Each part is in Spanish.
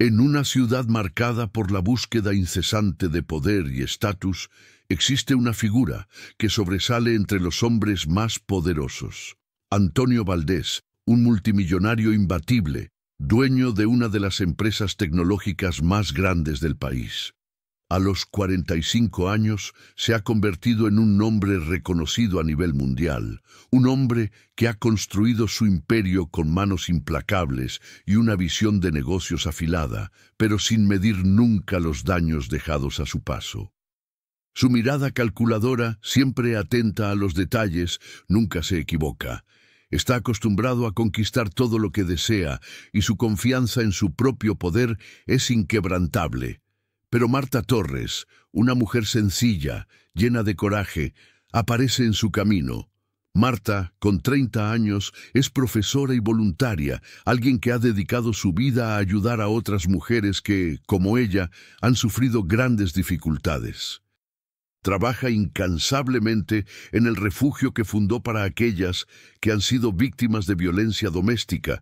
En una ciudad marcada por la búsqueda incesante de poder y estatus, existe una figura que sobresale entre los hombres más poderosos. Antonio Valdés, un multimillonario imbatible, dueño de una de las empresas tecnológicas más grandes del país. A los 45 años se ha convertido en un nombre reconocido a nivel mundial, un hombre que ha construido su imperio con manos implacables y una visión de negocios afilada, pero sin medir nunca los daños dejados a su paso. Su mirada calculadora, siempre atenta a los detalles, nunca se equivoca. Está acostumbrado a conquistar todo lo que desea y su confianza en su propio poder es inquebrantable. Pero Marta Torres, una mujer sencilla, llena de coraje, aparece en su camino. Marta, con 30 años, es profesora y voluntaria, alguien que ha dedicado su vida a ayudar a otras mujeres que, como ella, han sufrido grandes dificultades. Trabaja incansablemente en el refugio que fundó para aquellas que han sido víctimas de violencia doméstica,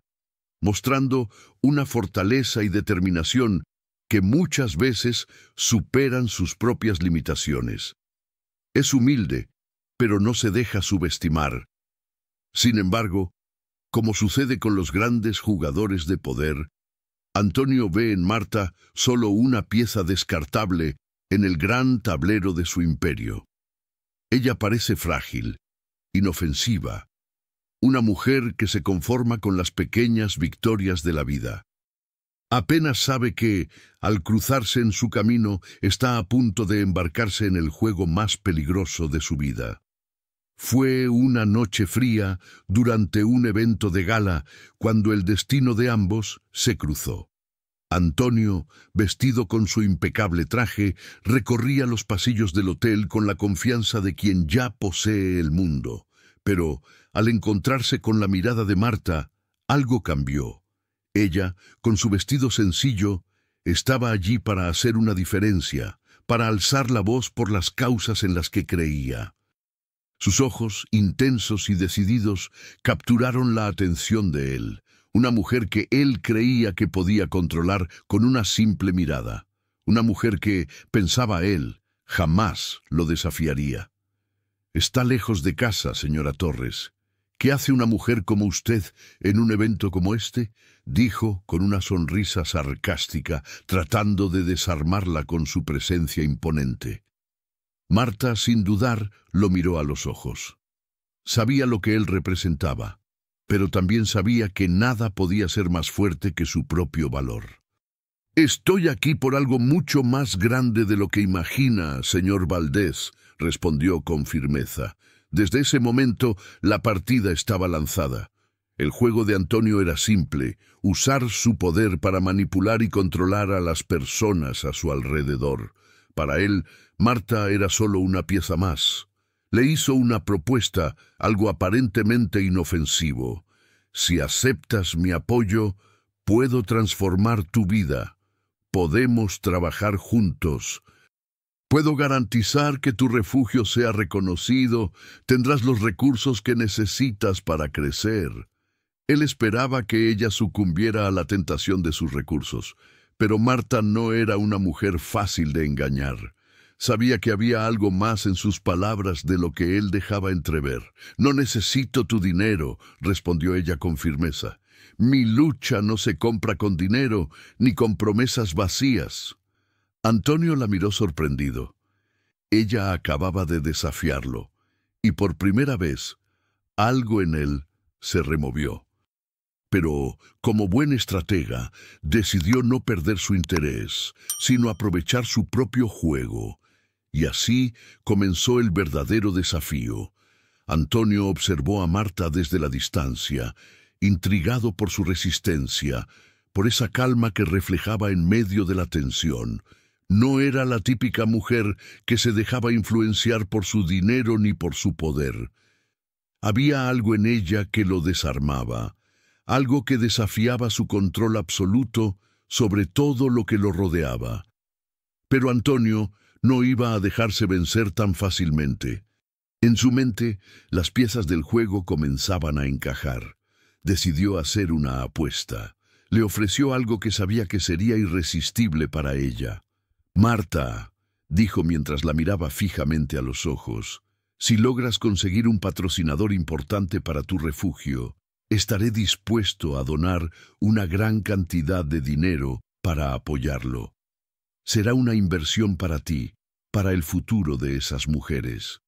mostrando una fortaleza y determinación que muchas veces superan sus propias limitaciones. Es humilde, pero no se deja subestimar. Sin embargo, como sucede con los grandes jugadores de poder, Antonio ve en Marta solo una pieza descartable en el gran tablero de su imperio. Ella parece frágil, inofensiva, una mujer que se conforma con las pequeñas victorias de la vida. Apenas sabe que, al cruzarse en su camino, está a punto de embarcarse en el juego más peligroso de su vida. Fue una noche fría durante un evento de gala cuando el destino de ambos se cruzó. Antonio, vestido con su impecable traje, recorría los pasillos del hotel con la confianza de quien ya posee el mundo. Pero, al encontrarse con la mirada de Marta, algo cambió. Ella, con su vestido sencillo, estaba allí para hacer una diferencia, para alzar la voz por las causas en las que creía. Sus ojos, intensos y decididos, capturaron la atención de él, una mujer que él creía que podía controlar con una simple mirada, una mujer que, pensaba él, jamás lo desafiaría. «Está lejos de casa, señora Torres. ¿Qué hace una mujer como usted en un evento como este?», dijo con una sonrisa sarcástica, tratando de desarmarla con su presencia imponente. Marta, sin dudar, lo miró a los ojos. Sabía lo que él representaba, pero también sabía que nada podía ser más fuerte que su propio valor. «Estoy aquí por algo mucho más grande de lo que imagina, señor Valdés», respondió con firmeza. Desde ese momento, la partida estaba lanzada. El juego de Antonio era simple: usar su poder para manipular y controlar a las personas a su alrededor. Para él, Marta era solo una pieza más. Le hizo una propuesta, algo aparentemente inofensivo. «Si aceptas mi apoyo, puedo transformar tu vida. Podemos trabajar juntos. Puedo garantizar que tu refugio sea reconocido, tendrás los recursos que necesitas para crecer». Él esperaba que ella sucumbiera a la tentación de sus recursos, pero Marta no era una mujer fácil de engañar. Sabía que había algo más en sus palabras de lo que él dejaba entrever. «No necesito tu dinero», respondió ella con firmeza. «Mi lucha no se compra con dinero, ni con promesas vacías». Antonio la miró sorprendido. Ella acababa de desafiarlo, y por primera vez, algo en él se removió. Pero, como buen estratega, decidió no perder su interés, sino aprovechar su propio juego. Y así comenzó el verdadero desafío. Antonio observó a Marta desde la distancia, intrigado por su resistencia, por esa calma que reflejaba en medio de la tensión. No era la típica mujer que se dejaba influenciar por su dinero ni por su poder. Había algo en ella que lo desarmaba, algo que desafiaba su control absoluto sobre todo lo que lo rodeaba. Pero Antonio no iba a dejarse vencer tan fácilmente. En su mente, las piezas del juego comenzaban a encajar. Decidió hacer una apuesta. Le ofreció algo que sabía que sería irresistible para ella. «Marta», dijo mientras la miraba fijamente a los ojos, «si logras conseguir un patrocinador importante para tu refugio, estaré dispuesto a donar una gran cantidad de dinero para apoyarlo. Será una inversión para ti, para el futuro de esas mujeres.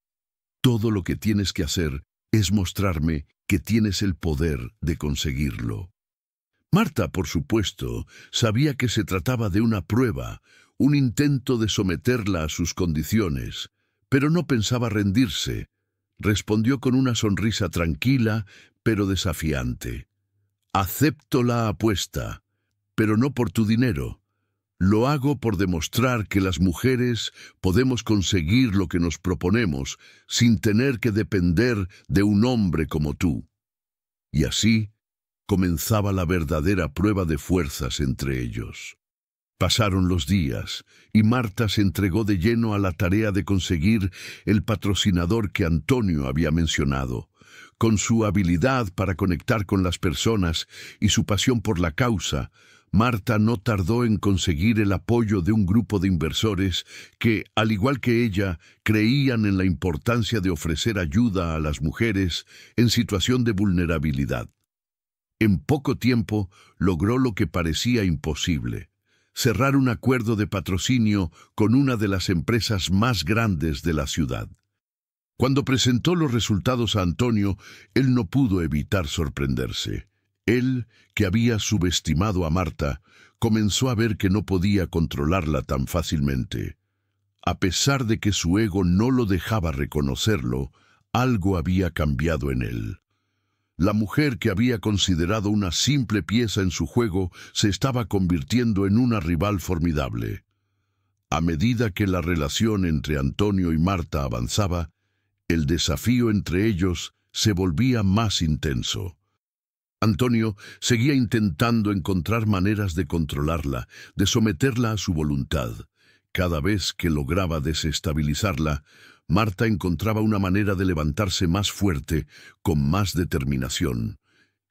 Todo lo que tienes que hacer es mostrarme que tienes el poder de conseguirlo». Marta, por supuesto, sabía que se trataba de una prueba, un intento de someterla a sus condiciones, pero no pensaba rendirse. Respondió con una sonrisa tranquila, pero desafiante. «Acepto la apuesta, pero no por tu dinero. Lo hago por demostrar que las mujeres podemos conseguir lo que nos proponemos sin tener que depender de un hombre como tú». Y así comenzaba la verdadera prueba de fuerzas entre ellos. Pasaron los días, y Marta se entregó de lleno a la tarea de conseguir el patrocinador que Antonio había mencionado. Con su habilidad para conectar con las personas y su pasión por la causa, Marta no tardó en conseguir el apoyo de un grupo de inversores que, al igual que ella, creían en la importancia de ofrecer ayuda a las mujeres en situación de vulnerabilidad. En poco tiempo logró lo que parecía imposible: cerrar un acuerdo de patrocinio con una de las empresas más grandes de la ciudad. Cuando presentó los resultados a Antonio, él no pudo evitar sorprenderse. Él, que había subestimado a Marta, comenzó a ver que no podía controlarla tan fácilmente. A pesar de que su ego no lo dejaba reconocerlo, algo había cambiado en él. La mujer que había considerado una simple pieza en su juego se estaba convirtiendo en una rival formidable. A medida que la relación entre Antonio y Marta avanzaba, el desafío entre ellos se volvía más intenso. Antonio seguía intentando encontrar maneras de controlarla, de someterla a su voluntad. Cada vez que lograba desestabilizarla, Marta encontraba una manera de levantarse más fuerte, con más determinación.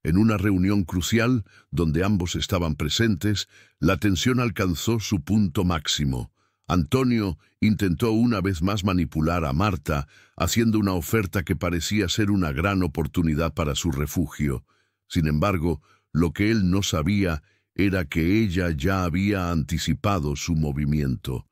En una reunión crucial, donde ambos estaban presentes, la tensión alcanzó su punto máximo. Antonio intentó una vez más manipular a Marta, haciendo una oferta que parecía ser una gran oportunidad para su refugio. Sin embargo, lo que él no sabía era que ella ya había anticipado su movimiento.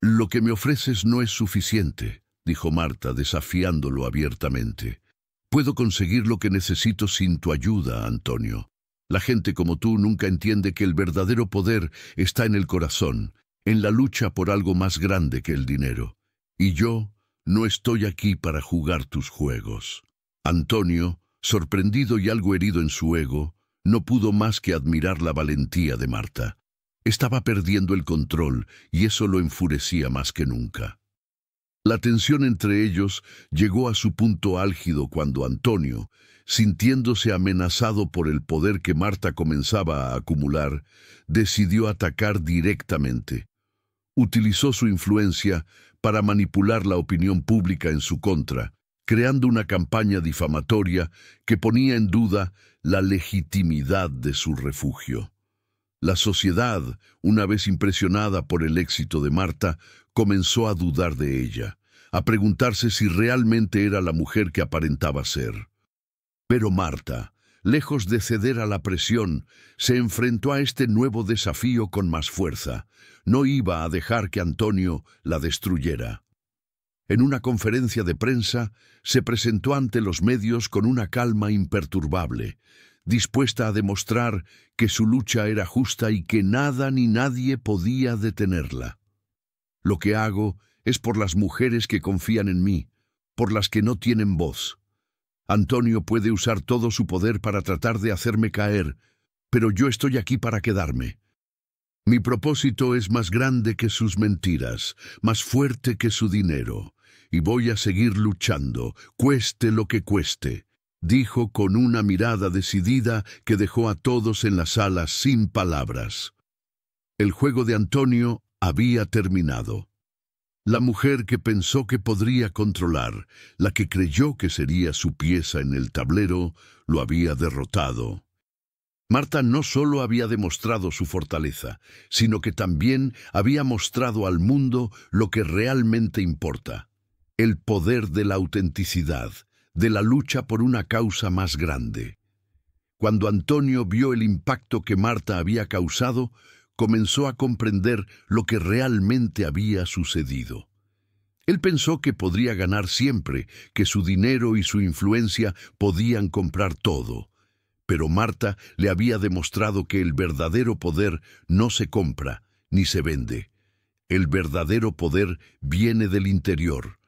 «Lo que me ofreces no es suficiente», dijo Marta, desafiándolo abiertamente. «Puedo conseguir lo que necesito sin tu ayuda, Antonio. La gente como tú nunca entiende que el verdadero poder está en el corazón, en la lucha por algo más grande que el dinero. Y yo no estoy aquí para jugar tus juegos». Antonio, sorprendido y algo herido en su ego, no pudo más que admirar la valentía de Marta. Estaba perdiendo el control y eso lo enfurecía más que nunca. La tensión entre ellos llegó a su punto álgido cuando Antonio, sintiéndose amenazado por el poder que Marta comenzaba a acumular, decidió atacar directamente. Utilizó su influencia para manipular la opinión pública en su contra, creando una campaña difamatoria que ponía en duda la legitimidad de su refugio. La sociedad, una vez impresionada por el éxito de Marta, comenzó a dudar de ella, a preguntarse si realmente era la mujer que aparentaba ser. Pero Marta, lejos de ceder a la presión, se enfrentó a este nuevo desafío con más fuerza. No iba a dejar que Antonio la destruyera. En una conferencia de prensa, se presentó ante los medios con una calma imperturbable, dispuesta a demostrar que su lucha era justa y que nada ni nadie podía detenerla. «Lo que hago es por las mujeres que confían en mí, por las que no tienen voz. Antonio puede usar todo su poder para tratar de hacerme caer, pero yo estoy aquí para quedarme. Mi propósito es más grande que sus mentiras, más fuerte que su dinero, y voy a seguir luchando, cueste lo que cueste», dijo con una mirada decidida que dejó a todos en la sala sin palabras. El juego de Antonio había terminado. La mujer que pensó que podría controlar, la que creyó que sería su pieza en el tablero, lo había derrotado. Marta no solo había demostrado su fortaleza, sino que también había mostrado al mundo lo que realmente importa: el poder de la autenticidad, de la lucha por una causa más grande. Cuando Antonio vio el impacto que Marta había causado, comenzó a comprender lo que realmente había sucedido. Él pensó que podría ganar siempre, que su dinero y su influencia podían comprar todo. Pero Marta le había demostrado que el verdadero poder no se compra ni se vende. El verdadero poder viene del interior.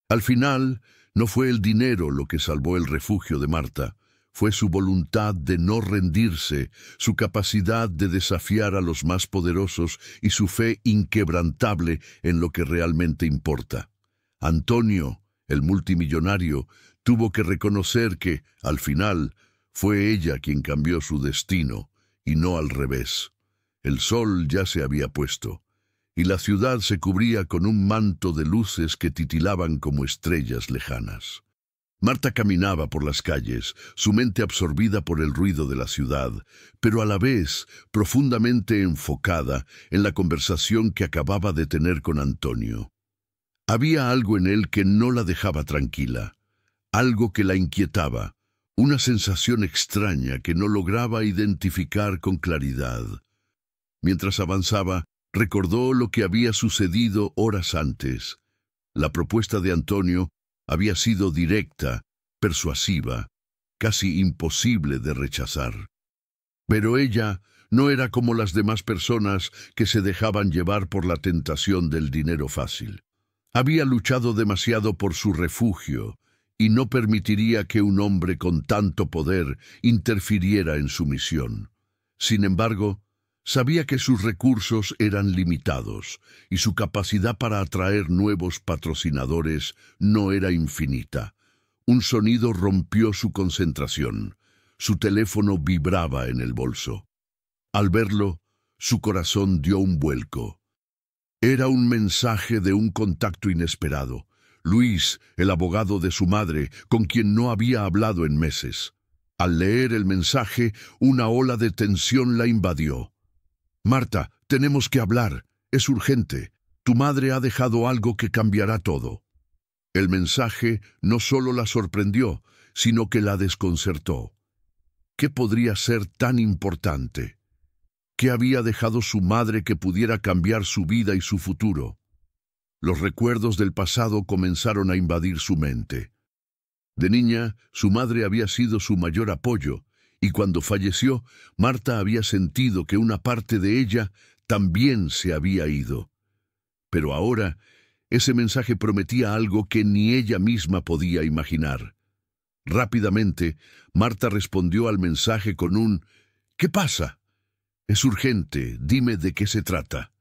Al final, no fue el dinero lo que salvó el refugio de Marta. Fue su voluntad de no rendirse, su capacidad de desafiar a los más poderosos y su fe inquebrantable en lo que realmente importa. Antonio, el multimillonario, tuvo que reconocer que, al final, fue ella quien cambió su destino, y no al revés. El sol ya se había puesto, y la ciudad se cubría con un manto de luces que titilaban como estrellas lejanas. Marta caminaba por las calles, su mente absorbida por el ruido de la ciudad, pero a la vez profundamente enfocada en la conversación que acababa de tener con Antonio. Había algo en él que no la dejaba tranquila, algo que la inquietaba, una sensación extraña que no lograba identificar con claridad. Mientras avanzaba, recordó lo que había sucedido horas antes. La propuesta de Antonio había sido directa, persuasiva, casi imposible de rechazar. Pero ella no era como las demás personas que se dejaban llevar por la tentación del dinero fácil. Había luchado demasiado por su refugio y no permitiría que un hombre con tanto poder interfiriera en su misión. Sin embargo, sabía que sus recursos eran limitados y su capacidad para atraer nuevos patrocinadores no era infinita. Un sonido rompió su concentración. Su teléfono vibraba en el bolso. Al verlo, su corazón dio un vuelco. Era un mensaje de un contacto inesperado. Luis, el abogado de su madre, con quien no había hablado en meses. Al leer el mensaje, una ola de tensión la invadió. «Marta, tenemos que hablar. Es urgente. Tu madre ha dejado algo que cambiará todo». El mensaje no solo la sorprendió, sino que la desconcertó. ¿Qué podría ser tan importante? ¿Qué había dejado su madre que pudiera cambiar su vida y su futuro? Los recuerdos del pasado comenzaron a invadir su mente. De niña, su madre había sido su mayor apoyo, y cuando falleció, Marta había sentido que una parte de ella también se había ido. Pero ahora, ese mensaje prometía algo que ni ella misma podía imaginar. Rápidamente, Marta respondió al mensaje con un «¿Qué pasa? Es urgente, dime de qué se trata».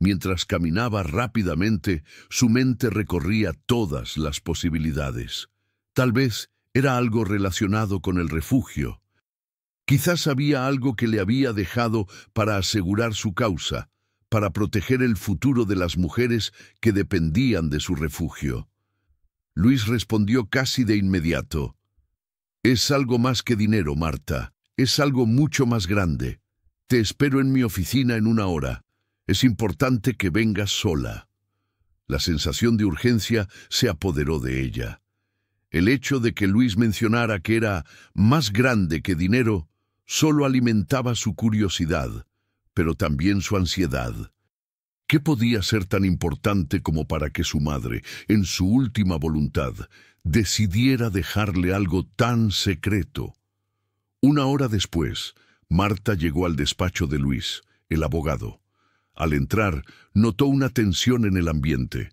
Mientras caminaba rápidamente, su mente recorría todas las posibilidades. Tal vez era algo relacionado con el refugio. Quizás había algo que le había dejado para asegurar su causa, para proteger el futuro de las mujeres que dependían de su refugio. Luis respondió casi de inmediato. «Es algo más que dinero, Marta. Es algo mucho más grande. Te espero en mi oficina en 1 hora. Es importante que vengas sola». La sensación de urgencia se apoderó de ella. El hecho de que Luis mencionara que era más grande que dinero solo alimentaba su curiosidad, pero también su ansiedad. ¿Qué podía ser tan importante como para que su madre, en su última voluntad, decidiera dejarle algo tan secreto? 1 hora después, Marta llegó al despacho de Luis, el abogado. Al entrar, notó una tensión en el ambiente.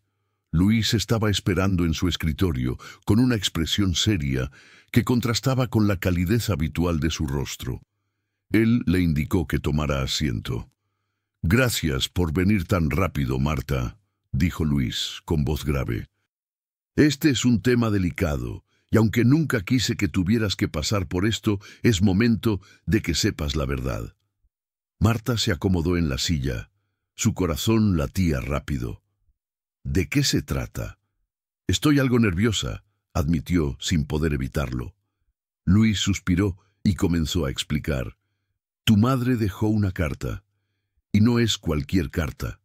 Luis estaba esperando en su escritorio, con una expresión seria que contrastaba con la calidez habitual de su rostro. Él le indicó que tomara asiento. «Gracias por venir tan rápido, Marta», dijo Luis, con voz grave. «Este es un tema delicado, y aunque nunca quise que tuvieras que pasar por esto, es momento de que sepas la verdad». Marta se acomodó en la silla. Su corazón latía rápido. «¿De qué se trata?» «Estoy algo nerviosa», admitió sin poder evitarlo. Luis suspiró y comenzó a explicar. Tu madre dejó una carta, y no es cualquier carta.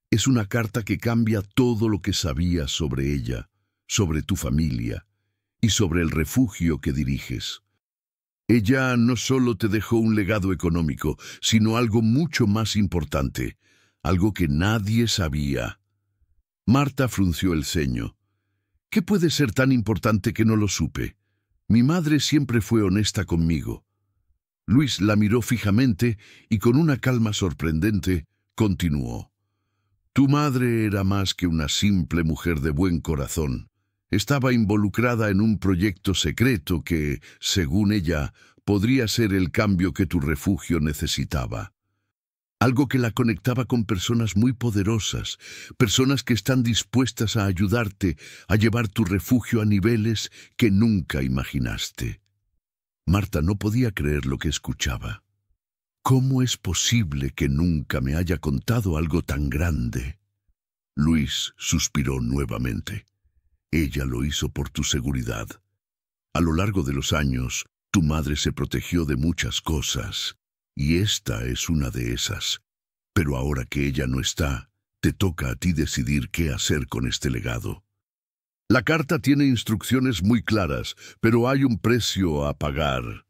Es una carta que cambia todo lo que sabías sobre ella, sobre tu familia y sobre el refugio que diriges. Ella no solo te dejó un legado económico, sino algo mucho más importante, algo que nadie sabía. Marta frunció el ceño. ¿Qué puede ser tan importante que no lo supe? Mi madre siempre fue honesta conmigo. Luis la miró fijamente y con una calma sorprendente continuó. Tu madre era más que una simple mujer de buen corazón. Estaba involucrada en un proyecto secreto que, según ella, podría ser el cambio que tu refugio necesitaba. Algo que la conectaba con personas muy poderosas, personas que están dispuestas a ayudarte a llevar tu refugio a niveles que nunca imaginaste. Marta no podía creer lo que escuchaba. ¿Cómo es posible que nunca me haya contado algo tan grande? Luis suspiró nuevamente. Ella lo hizo por tu seguridad. A lo largo de los años, tu madre se protegió de muchas cosas, y esta es una de esas. Pero ahora que ella no está, te toca a ti decidir qué hacer con este legado. La carta tiene instrucciones muy claras, pero hay un precio a pagar.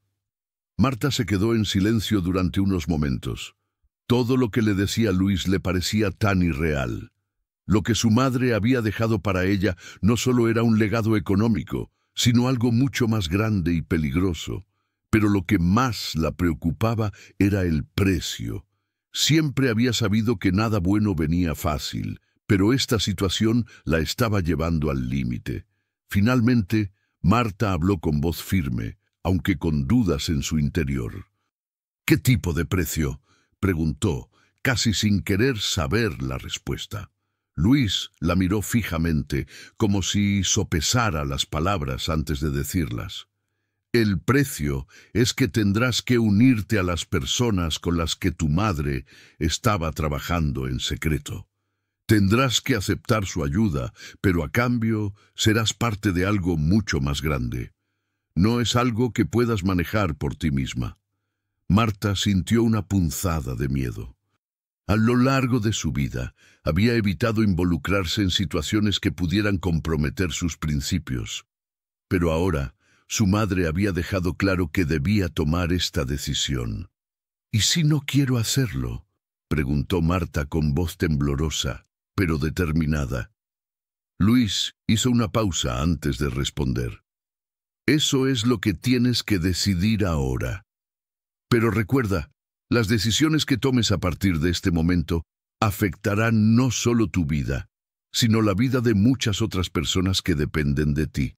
Marta se quedó en silencio durante unos momentos. Todo lo que le decía Luis le parecía tan irreal. Lo que su madre había dejado para ella no solo era un legado económico, sino algo mucho más grande y peligroso. Pero lo que más la preocupaba era el precio. Siempre había sabido que nada bueno venía fácil, pero esta situación la estaba llevando al límite. Finalmente, Marta habló con voz firme, aunque con dudas en su interior. ¿Qué tipo de precio?, preguntó, casi sin querer saber la respuesta. Luis la miró fijamente, como si sopesara las palabras antes de decirlas. El precio es que tendrás que unirte a las personas con las que tu madre estaba trabajando en secreto. Tendrás que aceptar su ayuda, pero a cambio serás parte de algo mucho más grande. No es algo que puedas manejar por ti misma. Marta sintió una punzada de miedo. A lo largo de su vida, había evitado involucrarse en situaciones que pudieran comprometer sus principios. Pero ahora, su madre había dejado claro que debía tomar esta decisión. ¿Y si no quiero hacerlo?, preguntó Marta con voz temblorosa, pero determinada. Luis hizo una pausa antes de responder. Eso es lo que tienes que decidir ahora. Pero recuerda, las decisiones que tomes a partir de este momento afectarán no solo tu vida, sino la vida de muchas otras personas que dependen de ti.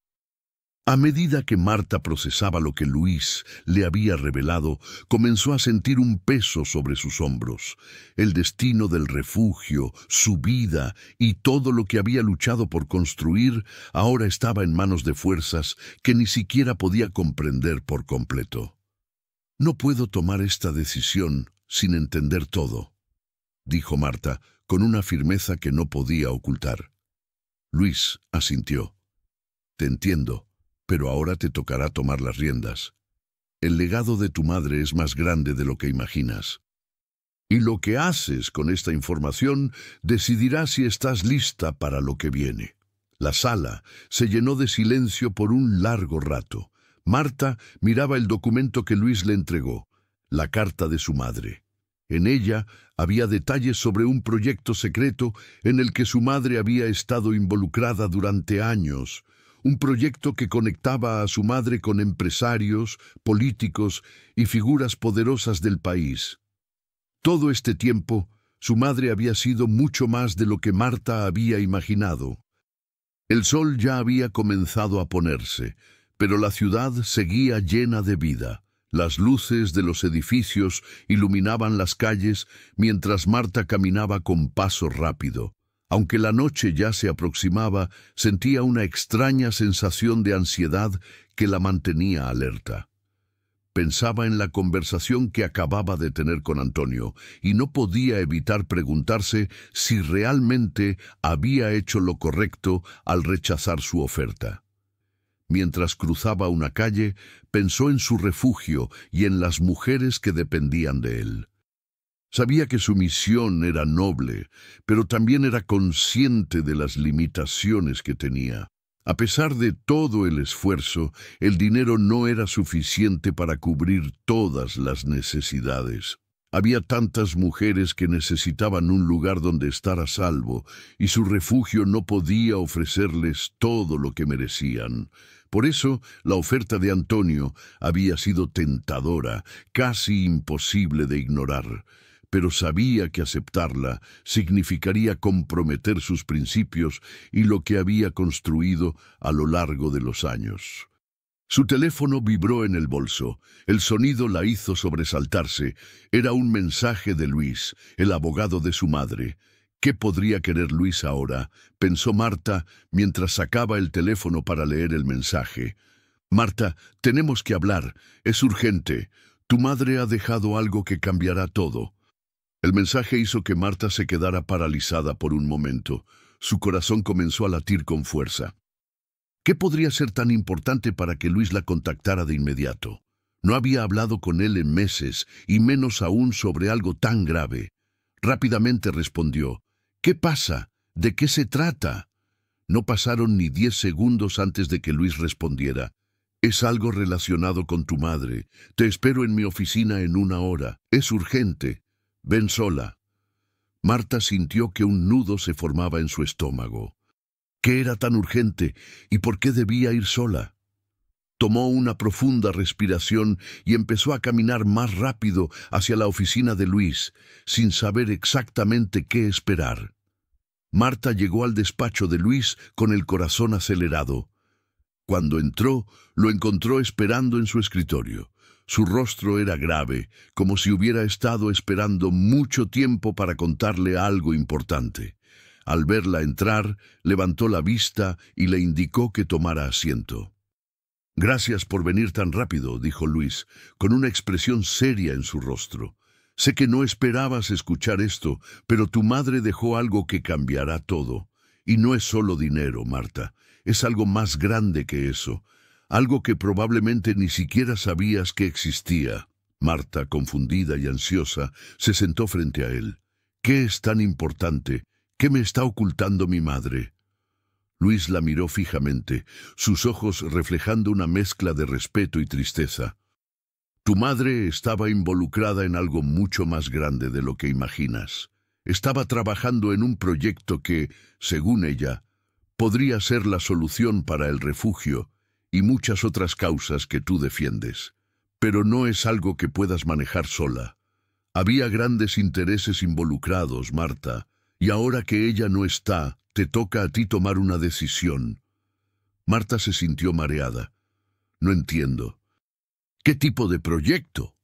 A medida que Marta procesaba lo que Luis le había revelado, comenzó a sentir un peso sobre sus hombros. El destino del refugio, su vida y todo lo que había luchado por construir ahora estaba en manos de fuerzas que ni siquiera podía comprender por completo. «No puedo tomar esta decisión sin entender todo», dijo Marta con una firmeza que no podía ocultar. Luis asintió. «Te entiendo. Pero ahora te tocará tomar las riendas. El legado de tu madre es más grande de lo que imaginas. Y lo que haces con esta información decidirá si estás lista para lo que viene». La sala se llenó de silencio por un largo rato. Marta miraba el documento que Luis le entregó, la carta de su madre. En ella había detalles sobre un proyecto secreto en el que su madre había estado involucrada durante años. Un proyecto que conectaba a su madre con empresarios, políticos y figuras poderosas del país. Todo este tiempo, su madre había sido mucho más de lo que Marta había imaginado. El sol ya había comenzado a ponerse, pero la ciudad seguía llena de vida. Las luces de los edificios iluminaban las calles mientras Marta caminaba con paso rápido. Aunque la noche ya se aproximaba, sentía una extraña sensación de ansiedad que la mantenía alerta. Pensaba en la conversación que acababa de tener con Antonio y no podía evitar preguntarse si realmente había hecho lo correcto al rechazar su oferta. Mientras cruzaba una calle, pensó en su refugio y en las mujeres que dependían de él. Sabía que su misión era noble, pero también era consciente de las limitaciones que tenía. A pesar de todo el esfuerzo, el dinero no era suficiente para cubrir todas las necesidades. Había tantas mujeres que necesitaban un lugar donde estar a salvo, y su refugio no podía ofrecerles todo lo que merecían. Por eso, la oferta de Antonio había sido tentadora, casi imposible de ignorar. Pero sabía que aceptarla significaría comprometer sus principios y lo que había construido a lo largo de los años. Su teléfono vibró en el bolso. El sonido la hizo sobresaltarse. Era un mensaje de Luis, el abogado de su madre. ¿Qué podría querer Luis ahora?, pensó Marta mientras sacaba el teléfono para leer el mensaje. «Marta, tenemos que hablar. Es urgente. Tu madre ha dejado algo que cambiará todo». El mensaje hizo que Marta se quedara paralizada por un momento. Su corazón comenzó a latir con fuerza. ¿Qué podría ser tan importante para que Luis la contactara de inmediato? No había hablado con él en meses, y menos aún sobre algo tan grave. Rápidamente respondió: «¿Qué pasa? ¿De qué se trata?». No pasaron ni 10 segundos antes de que Luis respondiera: «Es algo relacionado con tu madre. Te espero en mi oficina en 1 hora. Es urgente. Ven sola». Marta sintió que un nudo se formaba en su estómago. ¿Qué era tan urgente y por qué debía ir sola? Tomó una profunda respiración y empezó a caminar más rápido hacia la oficina de Luis, sin saber exactamente qué esperar. Marta llegó al despacho de Luis con el corazón acelerado. Cuando entró, lo encontró esperando en su escritorio. Su rostro era grave, como si hubiera estado esperando mucho tiempo para contarle algo importante. Al verla entrar, levantó la vista y le indicó que tomara asiento. «Gracias por venir tan rápido», dijo Luis, con una expresión seria en su rostro. «Sé que no esperabas escuchar esto, pero tu madre dejó algo que cambiará todo. Y no es solo dinero, Marta, es algo más grande que eso. Algo que probablemente ni siquiera sabías que existía». Marta, confundida y ansiosa, se sentó frente a él. «¿Qué es tan importante? ¿Qué me está ocultando mi madre?». Luis la miró fijamente, sus ojos reflejando una mezcla de respeto y tristeza. «Tu madre estaba involucrada en algo mucho más grande de lo que imaginas. Estaba trabajando en un proyecto que, según ella, podría ser la solución para el refugio y muchas otras causas que tú defiendes. Pero no es algo que puedas manejar sola. Había grandes intereses involucrados, Marta, y ahora que ella no está, te toca a ti tomar una decisión». Marta se sintió mareada. «No entiendo. ¿Qué tipo de proyecto?».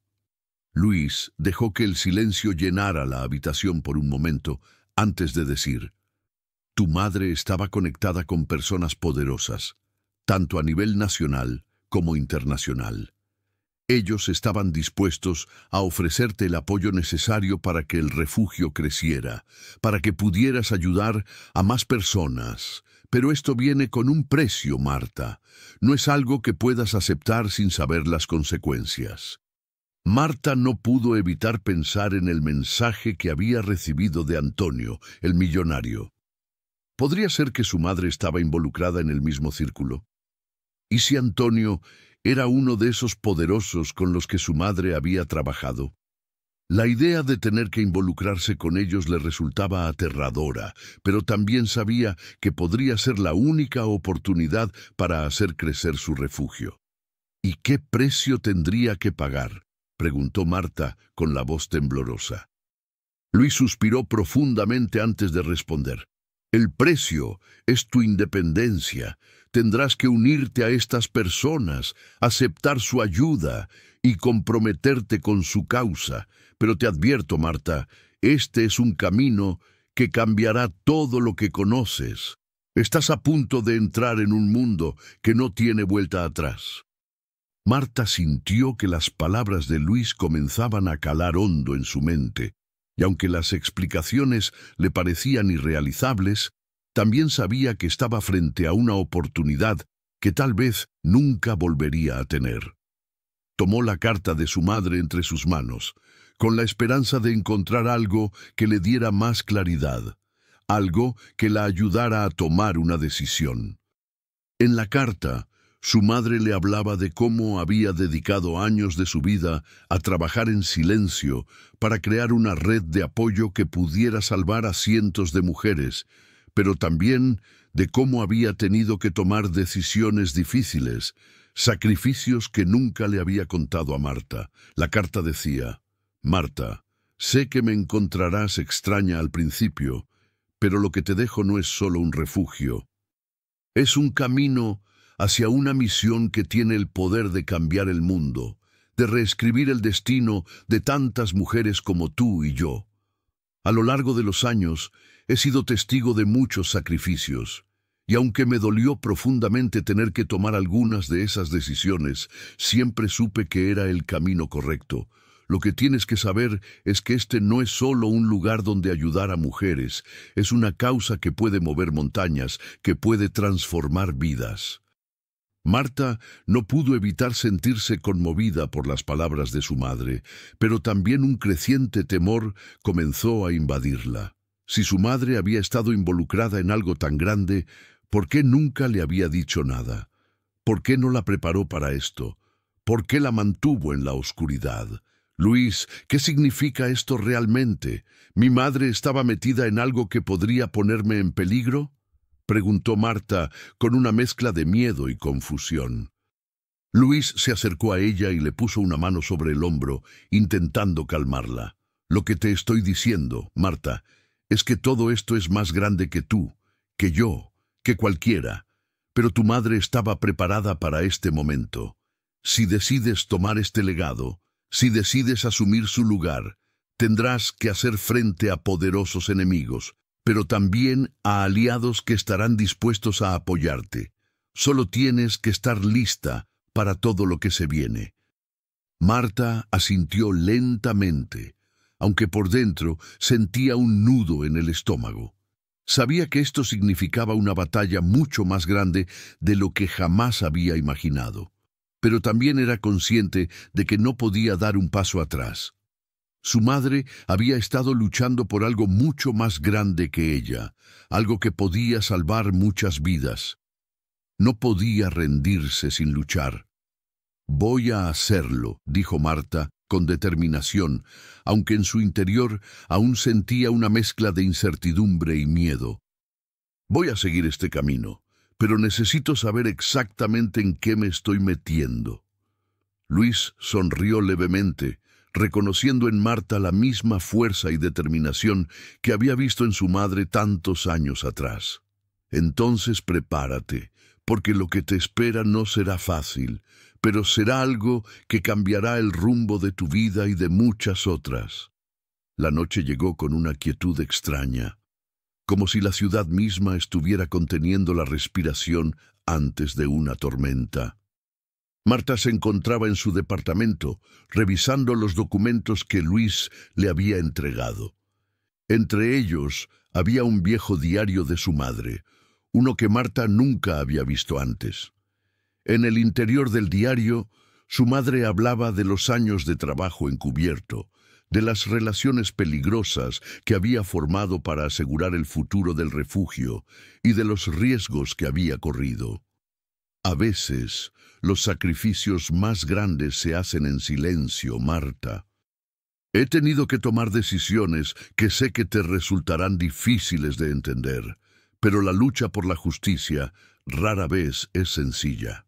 Luis dejó que el silencio llenara la habitación por un momento antes de decir: «Tu madre estaba conectada con personas poderosas, tanto a nivel nacional como internacional. Ellos estaban dispuestos a ofrecerte el apoyo necesario para que el refugio creciera, para que pudieras ayudar a más personas. Pero esto viene con un precio, Marta. No es algo que puedas aceptar sin saber las consecuencias». Marta no pudo evitar pensar en el mensaje que había recibido de Antonio, el millonario. ¿Podría ser que su madre estaba involucrada en el mismo círculo? ¿Y si Antonio era uno de esos poderosos con los que su madre había trabajado? La idea de tener que involucrarse con ellos le resultaba aterradora, pero también sabía que podría ser la única oportunidad para hacer crecer su refugio. «¿Y qué precio tendría que pagar?», preguntó Marta con la voz temblorosa. Luis suspiró profundamente antes de responder. «El precio es tu independencia. Tendrás que unirte a estas personas, aceptar su ayuda y comprometerte con su causa. Pero te advierto, Marta, este es un camino que cambiará todo lo que conoces. Estás a punto de entrar en un mundo que no tiene vuelta atrás». Marta sintió que las palabras de Luis comenzaban a calar hondo en su mente, y aunque las explicaciones le parecían irrealizables, también sabía que estaba frente a una oportunidad que tal vez nunca volvería a tener. Tomó la carta de su madre entre sus manos, con la esperanza de encontrar algo que le diera más claridad, algo que la ayudara a tomar una decisión. En la carta, su madre le hablaba de cómo había dedicado años de su vida a trabajar en silencio para crear una red de apoyo que pudiera salvar a cientos de mujeres, pero también de cómo había tenido que tomar decisiones difíciles, sacrificios que nunca le había contado a Marta. La carta decía: «Marta, sé que me encontrarás extraña al principio, pero lo que te dejo no es solo un refugio. Es un camino hacia una misión que tiene el poder de cambiar el mundo, de reescribir el destino de tantas mujeres como tú y yo. A lo largo de los años, he sido testigo de muchos sacrificios, y aunque me dolió profundamente tener que tomar algunas de esas decisiones, siempre supe que era el camino correcto. Lo que tienes que saber es que este no es solo un lugar donde ayudar a mujeres, es una causa que puede mover montañas, que puede transformar vidas». Marta no pudo evitar sentirse conmovida por las palabras de su madre, pero también un creciente temor comenzó a invadirla. Si su madre había estado involucrada en algo tan grande, ¿por qué nunca le había dicho nada? ¿Por qué no la preparó para esto? ¿Por qué la mantuvo en la oscuridad? Luis, ¿qué significa esto realmente? ¿Mi madre estaba metida en algo que podría ponerme en peligro?, preguntó Marta con una mezcla de miedo y confusión. Luis se acercó a ella y le puso una mano sobre el hombro, intentando calmarla. «Lo que te estoy diciendo, Marta, es que todo esto es más grande que tú, que yo, que cualquiera. Pero tu madre estaba preparada para este momento. Si decides tomar este legado, si decides asumir su lugar, tendrás que hacer frente a poderosos enemigos, pero también a aliados que estarán dispuestos a apoyarte. Solo tienes que estar lista para todo lo que se viene». Marta asintió lentamente, aunque por dentro sentía un nudo en el estómago. Sabía que esto significaba una batalla mucho más grande de lo que jamás había imaginado, pero también era consciente de que no podía dar un paso atrás. Su madre había estado luchando por algo mucho más grande que ella, algo que podía salvar muchas vidas. No podía rendirse sin luchar. «Voy a hacerlo», dijo Marta con determinación, aunque en su interior aún sentía una mezcla de incertidumbre y miedo. «Voy a seguir este camino, pero necesito saber exactamente en qué me estoy metiendo». Luis sonrió levemente, reconociendo en Marta la misma fuerza y determinación que había visto en su madre tantos años atrás. «Entonces prepárate, porque lo que te espera no será fácil, pero será algo que cambiará el rumbo de tu vida y de muchas otras». La noche llegó con una quietud extraña, como si la ciudad misma estuviera conteniendo la respiración antes de una tormenta. Marta se encontraba en su departamento, revisando los documentos que Luis le había entregado. Entre ellos había un viejo diario de su madre, uno que Marta nunca había visto antes. En el interior del diario, su madre hablaba de los años de trabajo encubierto, de las relaciones peligrosas que había formado para asegurar el futuro del refugio y de los riesgos que había corrido. «A veces, los sacrificios más grandes se hacen en silencio, Marta. He tenido que tomar decisiones que sé que te resultarán difíciles de entender, pero la lucha por la justicia rara vez es sencilla.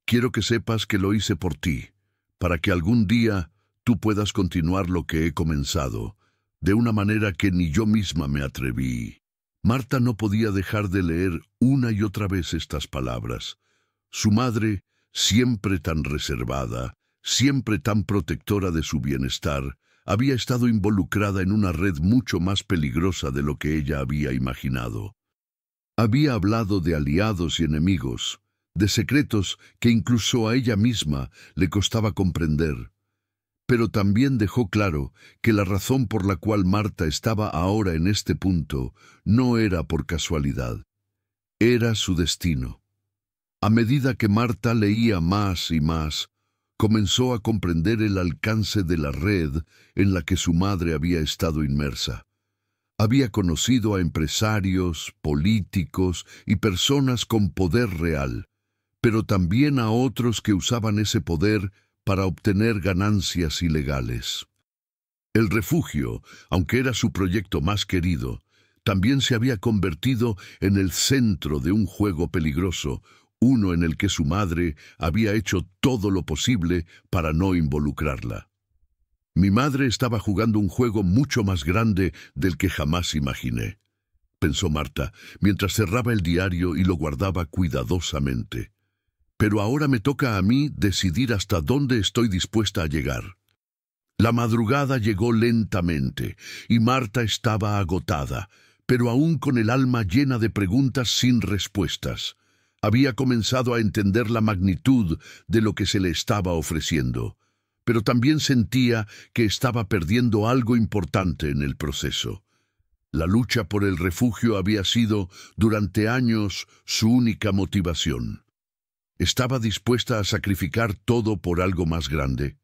Quiero que sepas que lo hice por ti, para que algún día tú puedas continuar lo que he comenzado, de una manera que ni yo misma me atreví». Marta no podía dejar de leer una y otra vez estas palabras. Su madre, siempre tan reservada, siempre tan protectora de su bienestar, había estado involucrada en una red mucho más peligrosa de lo que ella había imaginado. Había hablado de aliados y enemigos, de secretos que incluso a ella misma le costaba comprender. Pero también dejó claro que la razón por la cual Marta estaba ahora en este punto no era por casualidad. Era su destino. A medida que Marta leía más y más, comenzó a comprender el alcance de la red en la que su madre había estado inmersa. Había conocido a empresarios, políticos y personas con poder real, pero también a otros que usaban ese poder para obtener ganancias ilegales. El refugio, aunque era su proyecto más querido, también se había convertido en el centro de un juego peligroso, uno en el que su madre había hecho todo lo posible para no involucrarla. Mi madre estaba jugando un juego mucho más grande del que jamás imaginé, pensó Marta, mientras cerraba el diario y lo guardaba cuidadosamente. Pero ahora me toca a mí decidir hasta dónde estoy dispuesta a llegar. La madrugada llegó lentamente, y Marta estaba agotada, pero aún con el alma llena de preguntas sin respuestas. Había comenzado a entender la magnitud de lo que se le estaba ofreciendo, pero también sentía que estaba perdiendo algo importante en el proceso. La lucha por el refugio había sido, durante años, su única motivación. Estaba dispuesta a sacrificar todo por algo más grande.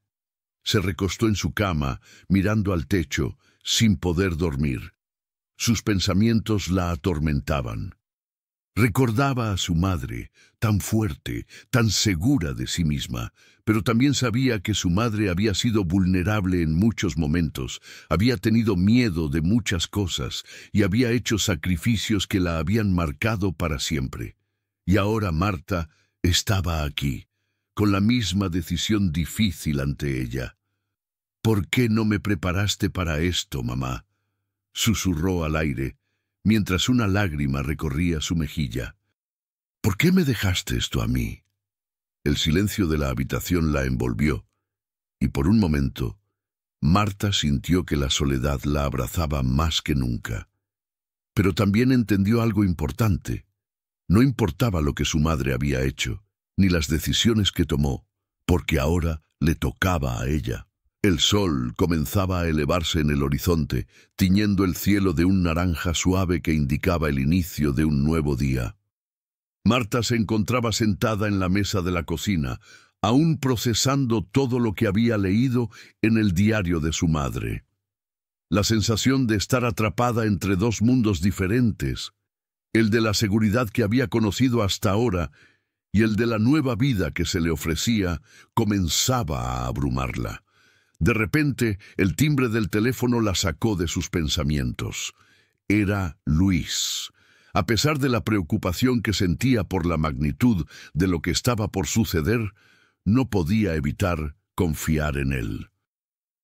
Se recostó en su cama, mirando al techo, sin poder dormir. Sus pensamientos la atormentaban. Recordaba a su madre, tan fuerte, tan segura de sí misma, pero también sabía que su madre había sido vulnerable en muchos momentos, había tenido miedo de muchas cosas y había hecho sacrificios que la habían marcado para siempre. Y ahora Marta estaba aquí, con la misma decisión difícil ante ella. «¿Por qué no me preparaste para esto, mamá?», susurró al aire, mientras una lágrima recorría su mejilla. «¿Por qué me dejaste esto a mí?». El silencio de la habitación la envolvió, y por un momento, Marta sintió que la soledad la abrazaba más que nunca. Pero también entendió algo importante. No importaba lo que su madre había hecho, ni las decisiones que tomó, porque ahora le tocaba a ella. El sol comenzaba a elevarse en el horizonte, tiñendo el cielo de un naranja suave que indicaba el inicio de un nuevo día. Marta se encontraba sentada en la mesa de la cocina, aún procesando todo lo que había leído en el diario de su madre. La sensación de estar atrapada entre dos mundos diferentes, el de la seguridad que había conocido hasta ahora y el de la nueva vida que se le ofrecía, comenzaba a abrumarla. De repente, el timbre del teléfono la sacó de sus pensamientos. Era Luis. A pesar de la preocupación que sentía por la magnitud de lo que estaba por suceder, no podía evitar confiar en él.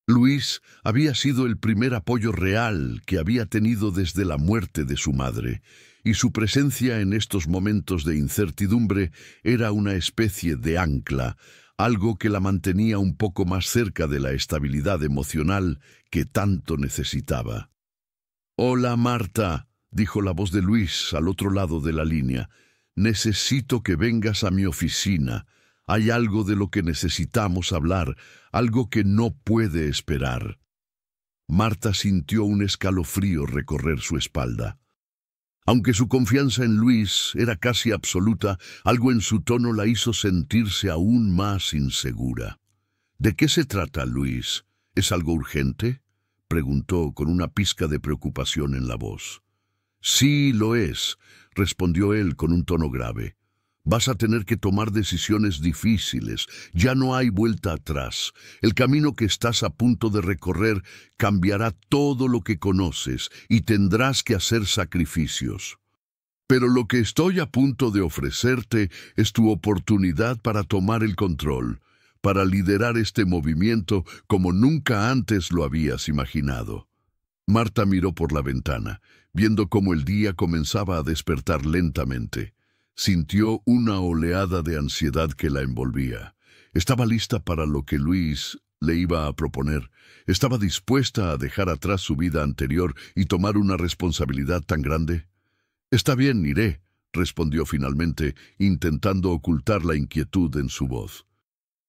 Luis había sido el primer apoyo real que había tenido desde la muerte de su madre, y su presencia en estos momentos de incertidumbre era una especie de ancla, algo que la mantenía un poco más cerca de la estabilidad emocional que tanto necesitaba. «Hola, Marta», dijo la voz de Luis al otro lado de la línea. «Necesito que vengas a mi oficina. Hay algo de lo que necesitamos hablar, algo que no puede esperar». Marta sintió un escalofrío recorrer su espalda. Aunque su confianza en Luis era casi absoluta, algo en su tono la hizo sentirse aún más insegura. «¿De qué se trata, Luis? ¿Es algo urgente?», preguntó con una pizca de preocupación en la voz. «Sí, lo es», respondió él con un tono grave. «Vas a tener que tomar decisiones difíciles. Ya no hay vuelta atrás. El camino que estás a punto de recorrer cambiará todo lo que conoces y tendrás que hacer sacrificios. Pero lo que estoy a punto de ofrecerte es tu oportunidad para tomar el control, para liderar este movimiento como nunca antes lo habías imaginado». Marta miró por la ventana, viendo cómo el día comenzaba a despertar lentamente. Sintió una oleada de ansiedad que la envolvía. Estaba lista para lo que Luis le iba a proponer. Estaba dispuesta a dejar atrás su vida anterior y tomar una responsabilidad tan grande. «Está bien, iré», respondió finalmente, intentando ocultar la inquietud en su voz.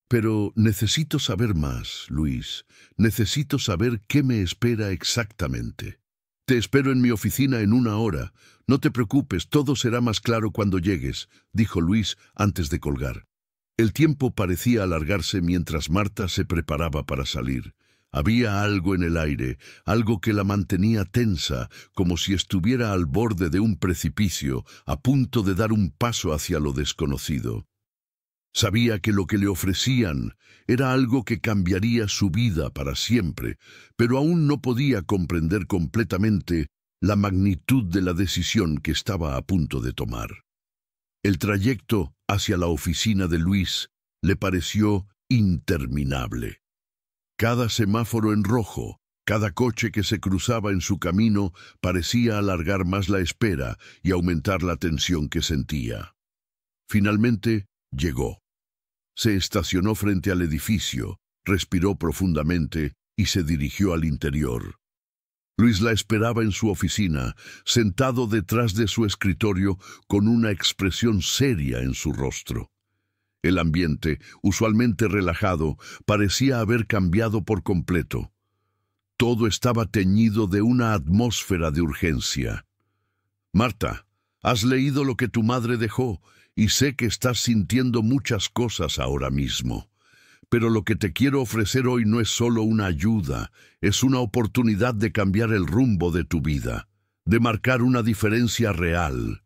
«Pero necesito saber más, Luis. Necesito saber qué me espera exactamente». Te espero en mi oficina en 1 hora. No te preocupes, todo será más claro cuando llegues, dijo Luis antes de colgar. El tiempo parecía alargarse mientras Marta se preparaba para salir. Había algo en el aire, algo que la mantenía tensa, como si estuviera al borde de un precipicio, a punto de dar un paso hacia lo desconocido. Sabía que lo que le ofrecían era algo que cambiaría su vida para siempre, pero aún no podía comprender completamente la magnitud de la decisión que estaba a punto de tomar. El trayecto hacia la oficina de Luis le pareció interminable. Cada semáforo en rojo, cada coche que se cruzaba en su camino parecía alargar más la espera y aumentar la tensión que sentía. Finalmente, llegó. Se estacionó frente al edificio, respiró profundamente y se dirigió al interior. Luis la esperaba en su oficina, sentado detrás de su escritorio con una expresión seria en su rostro. El ambiente, usualmente relajado, parecía haber cambiado por completo. Todo estaba teñido de una atmósfera de urgencia. «Marta, has leído lo que tu madre dejó y sé que estás sintiendo muchas cosas ahora mismo. Pero lo que te quiero ofrecer hoy no es solo una ayuda, es una oportunidad de cambiar el rumbo de tu vida, de marcar una diferencia real.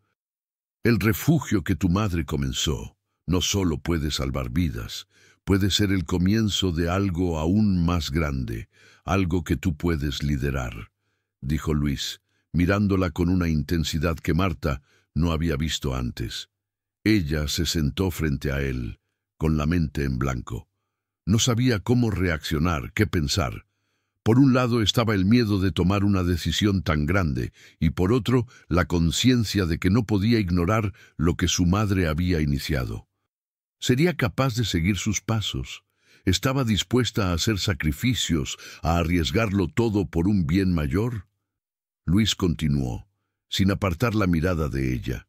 El refugio que tu madre comenzó no solo puede salvar vidas, puede ser el comienzo de algo aún más grande, algo que tú puedes liderar», dijo Luis, mirándola con una intensidad que Marta no había visto antes. Ella se sentó frente a él, con la mente en blanco. No sabía cómo reaccionar, qué pensar. Por un lado estaba el miedo de tomar una decisión tan grande, y por otro, la conciencia de que no podía ignorar lo que su madre había iniciado. ¿Sería capaz de seguir sus pasos? ¿Estaba dispuesta a hacer sacrificios, a arriesgarlo todo por un bien mayor? Luis continuó, sin apartar la mirada de ella.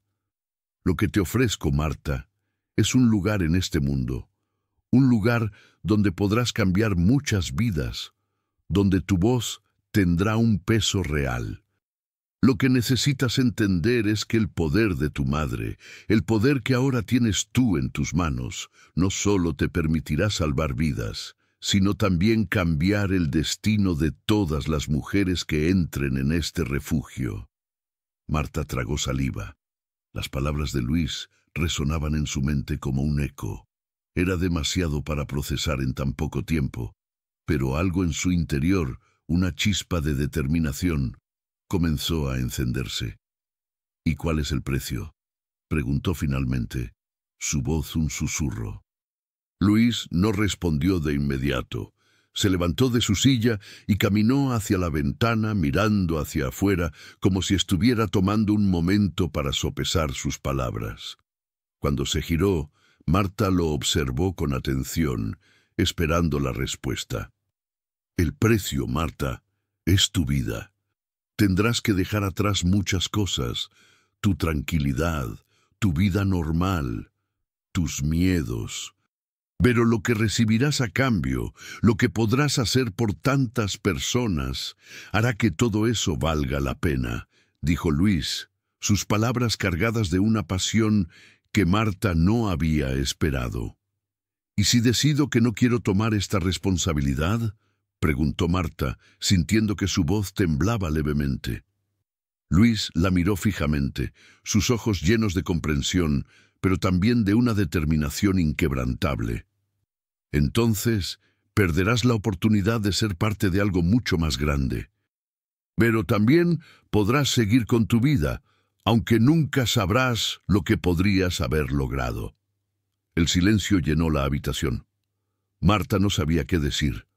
«Lo que te ofrezco, Marta, es un lugar en este mundo, un lugar donde podrás cambiar muchas vidas, donde tu voz tendrá un peso real. Lo que necesitas entender es que el poder de tu madre, el poder que ahora tienes tú en tus manos, no solo te permitirá salvar vidas, sino también cambiar el destino de todas las mujeres que entren en este refugio». Marta tragó saliva. Las palabras de Luis resonaban en su mente como un eco. Era demasiado para procesar en tan poco tiempo, pero algo en su interior, una chispa de determinación, comenzó a encenderse. «¿Y cuál es el precio?», preguntó finalmente, su voz un susurro. Luis no respondió de inmediato. Se levantó de su silla y caminó hacia la ventana, mirando hacia afuera, como si estuviera tomando un momento para sopesar sus palabras. Cuando se giró, Marta lo observó con atención, esperando la respuesta. «El precio, Marta, es tu vida. Tendrás que dejar atrás muchas cosas, tu tranquilidad, tu vida normal, tus miedos. Pero lo que recibirás a cambio, lo que podrás hacer por tantas personas, hará que todo eso valga la pena», dijo Luis, sus palabras cargadas de una pasión que Marta no había esperado. «¿Y si decido que no quiero tomar esta responsabilidad?», preguntó Marta, sintiendo que su voz temblaba levemente. Luis la miró fijamente, sus ojos llenos de comprensión, pero también de una determinación inquebrantable. «Entonces, perderás la oportunidad de ser parte de algo mucho más grande. Pero también podrás seguir con tu vida, aunque nunca sabrás lo que podrías haber logrado». El silencio llenó la habitación. Marta no sabía qué decir.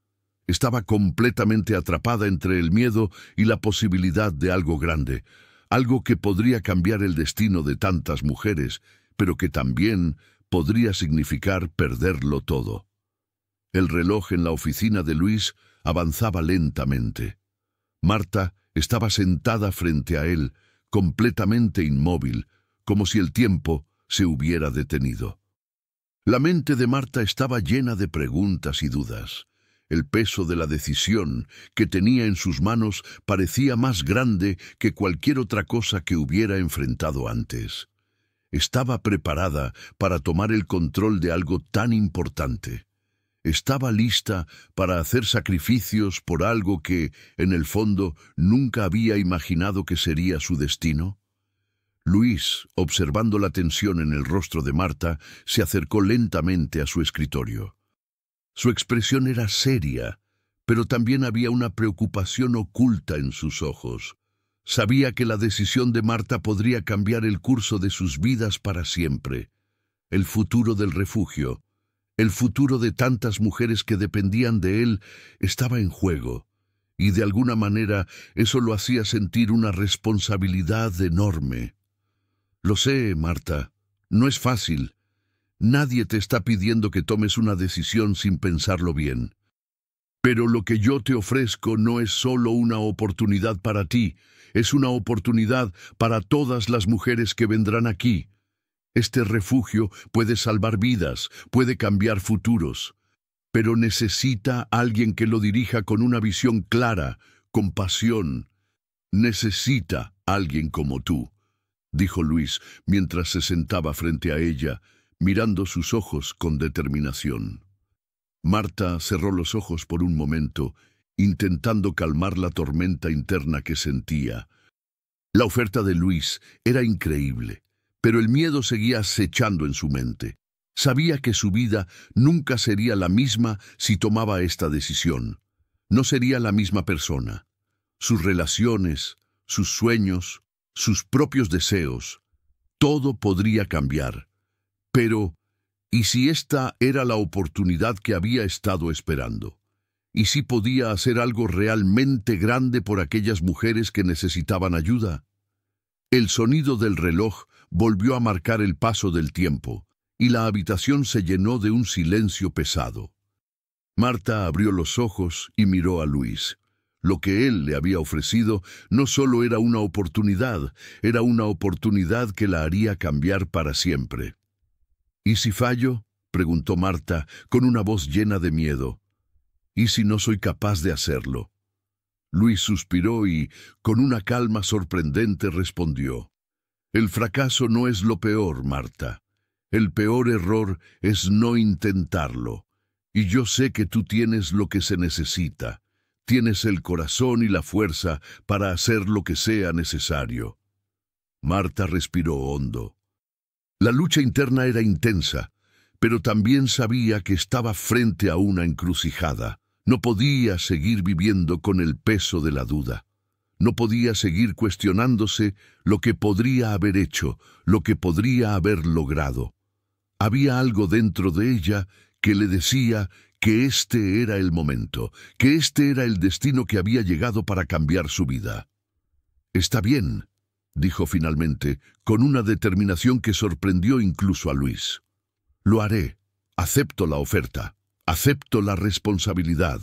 Estaba completamente atrapada entre el miedo y la posibilidad de algo grande, algo que podría cambiar el destino de tantas mujeres, pero que también podría significar perderlo todo. El reloj en la oficina de Luis avanzaba lentamente. Marta estaba sentada frente a él, completamente inmóvil, como si el tiempo se hubiera detenido. La mente de Marta estaba llena de preguntas y dudas. El peso de la decisión que tenía en sus manos parecía más grande que cualquier otra cosa que hubiera enfrentado antes. Estaba preparada para tomar el control de algo tan importante. Estaba lista para hacer sacrificios por algo que, en el fondo, nunca había imaginado que sería su destino. Luis, observando la tensión en el rostro de Marta, se acercó lentamente a su escritorio. Su expresión era seria, pero también había una preocupación oculta en sus ojos. Sabía que la decisión de Marta podría cambiar el curso de sus vidas para siempre. El futuro del refugio, el futuro de tantas mujeres que dependían de él, estaba en juego, y de alguna manera eso lo hacía sentir una responsabilidad enorme. Lo sé, Marta, no es fácil. Nadie te está pidiendo que tomes una decisión sin pensarlo bien. Pero lo que yo te ofrezco no es solo una oportunidad para ti, es una oportunidad para todas las mujeres que vendrán aquí. Este refugio puede salvar vidas, puede cambiar futuros, pero necesita alguien que lo dirija con una visión clara, con pasión. Necesita alguien como tú, dijo Luis mientras se sentaba frente a ella, mirando sus ojos con determinación. Marta cerró los ojos por un momento, intentando calmar la tormenta interna que sentía. La oferta de Luis era increíble, pero el miedo seguía acechando en su mente. Sabía que su vida nunca sería la misma si tomaba esta decisión. No sería la misma persona. Sus relaciones, sus sueños, sus propios deseos, todo podría cambiar. Pero, ¿y si esta era la oportunidad que había estado esperando? ¿Y si podía hacer algo realmente grande por aquellas mujeres que necesitaban ayuda? El sonido del reloj volvió a marcar el paso del tiempo, y la habitación se llenó de un silencio pesado. Marta abrió los ojos y miró a Luis. Lo que él le había ofrecido no solo era una oportunidad que la haría cambiar para siempre. ¿Y si fallo?, preguntó Marta con una voz llena de miedo. ¿Y si no soy capaz de hacerlo? Luis suspiró y, con una calma sorprendente, respondió: El fracaso no es lo peor, Marta. El peor error es no intentarlo. Y yo sé que tú tienes lo que se necesita. Tienes el corazón y la fuerza para hacer lo que sea necesario. Marta respiró hondo. La lucha interna era intensa, pero también sabía que estaba frente a una encrucijada. No podía seguir viviendo con el peso de la duda. No podía seguir cuestionándose lo que podría haber hecho, lo que podría haber logrado. Había algo dentro de ella que le decía que este era el momento, que este era el destino que había llegado para cambiar su vida. «Está bien», dijo finalmente, con una determinación que sorprendió incluso a Luis. «Lo haré. Acepto la oferta. Acepto la responsabilidad».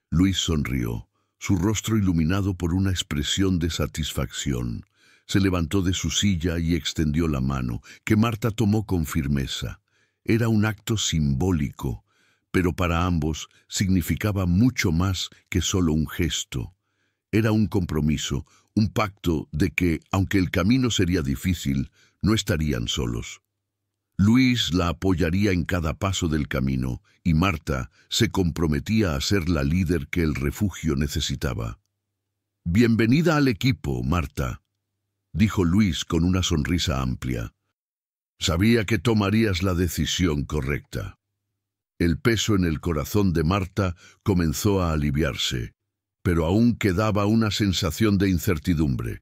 Luis sonrió, su rostro iluminado por una expresión de satisfacción. Se levantó de su silla y extendió la mano, que Marta tomó con firmeza. Era un acto simbólico, pero para ambos significaba mucho más que solo un gesto. Era un compromiso, un pacto de que, aunque el camino sería difícil, no estarían solos. Luis la apoyaría en cada paso del camino, y Marta se comprometía a ser la líder que el refugio necesitaba. «Bienvenida al equipo, Marta», dijo Luis con una sonrisa amplia. «Sabía que tomarías la decisión correcta». El peso en el corazón de Marta comenzó a aliviarse, pero aún quedaba una sensación de incertidumbre.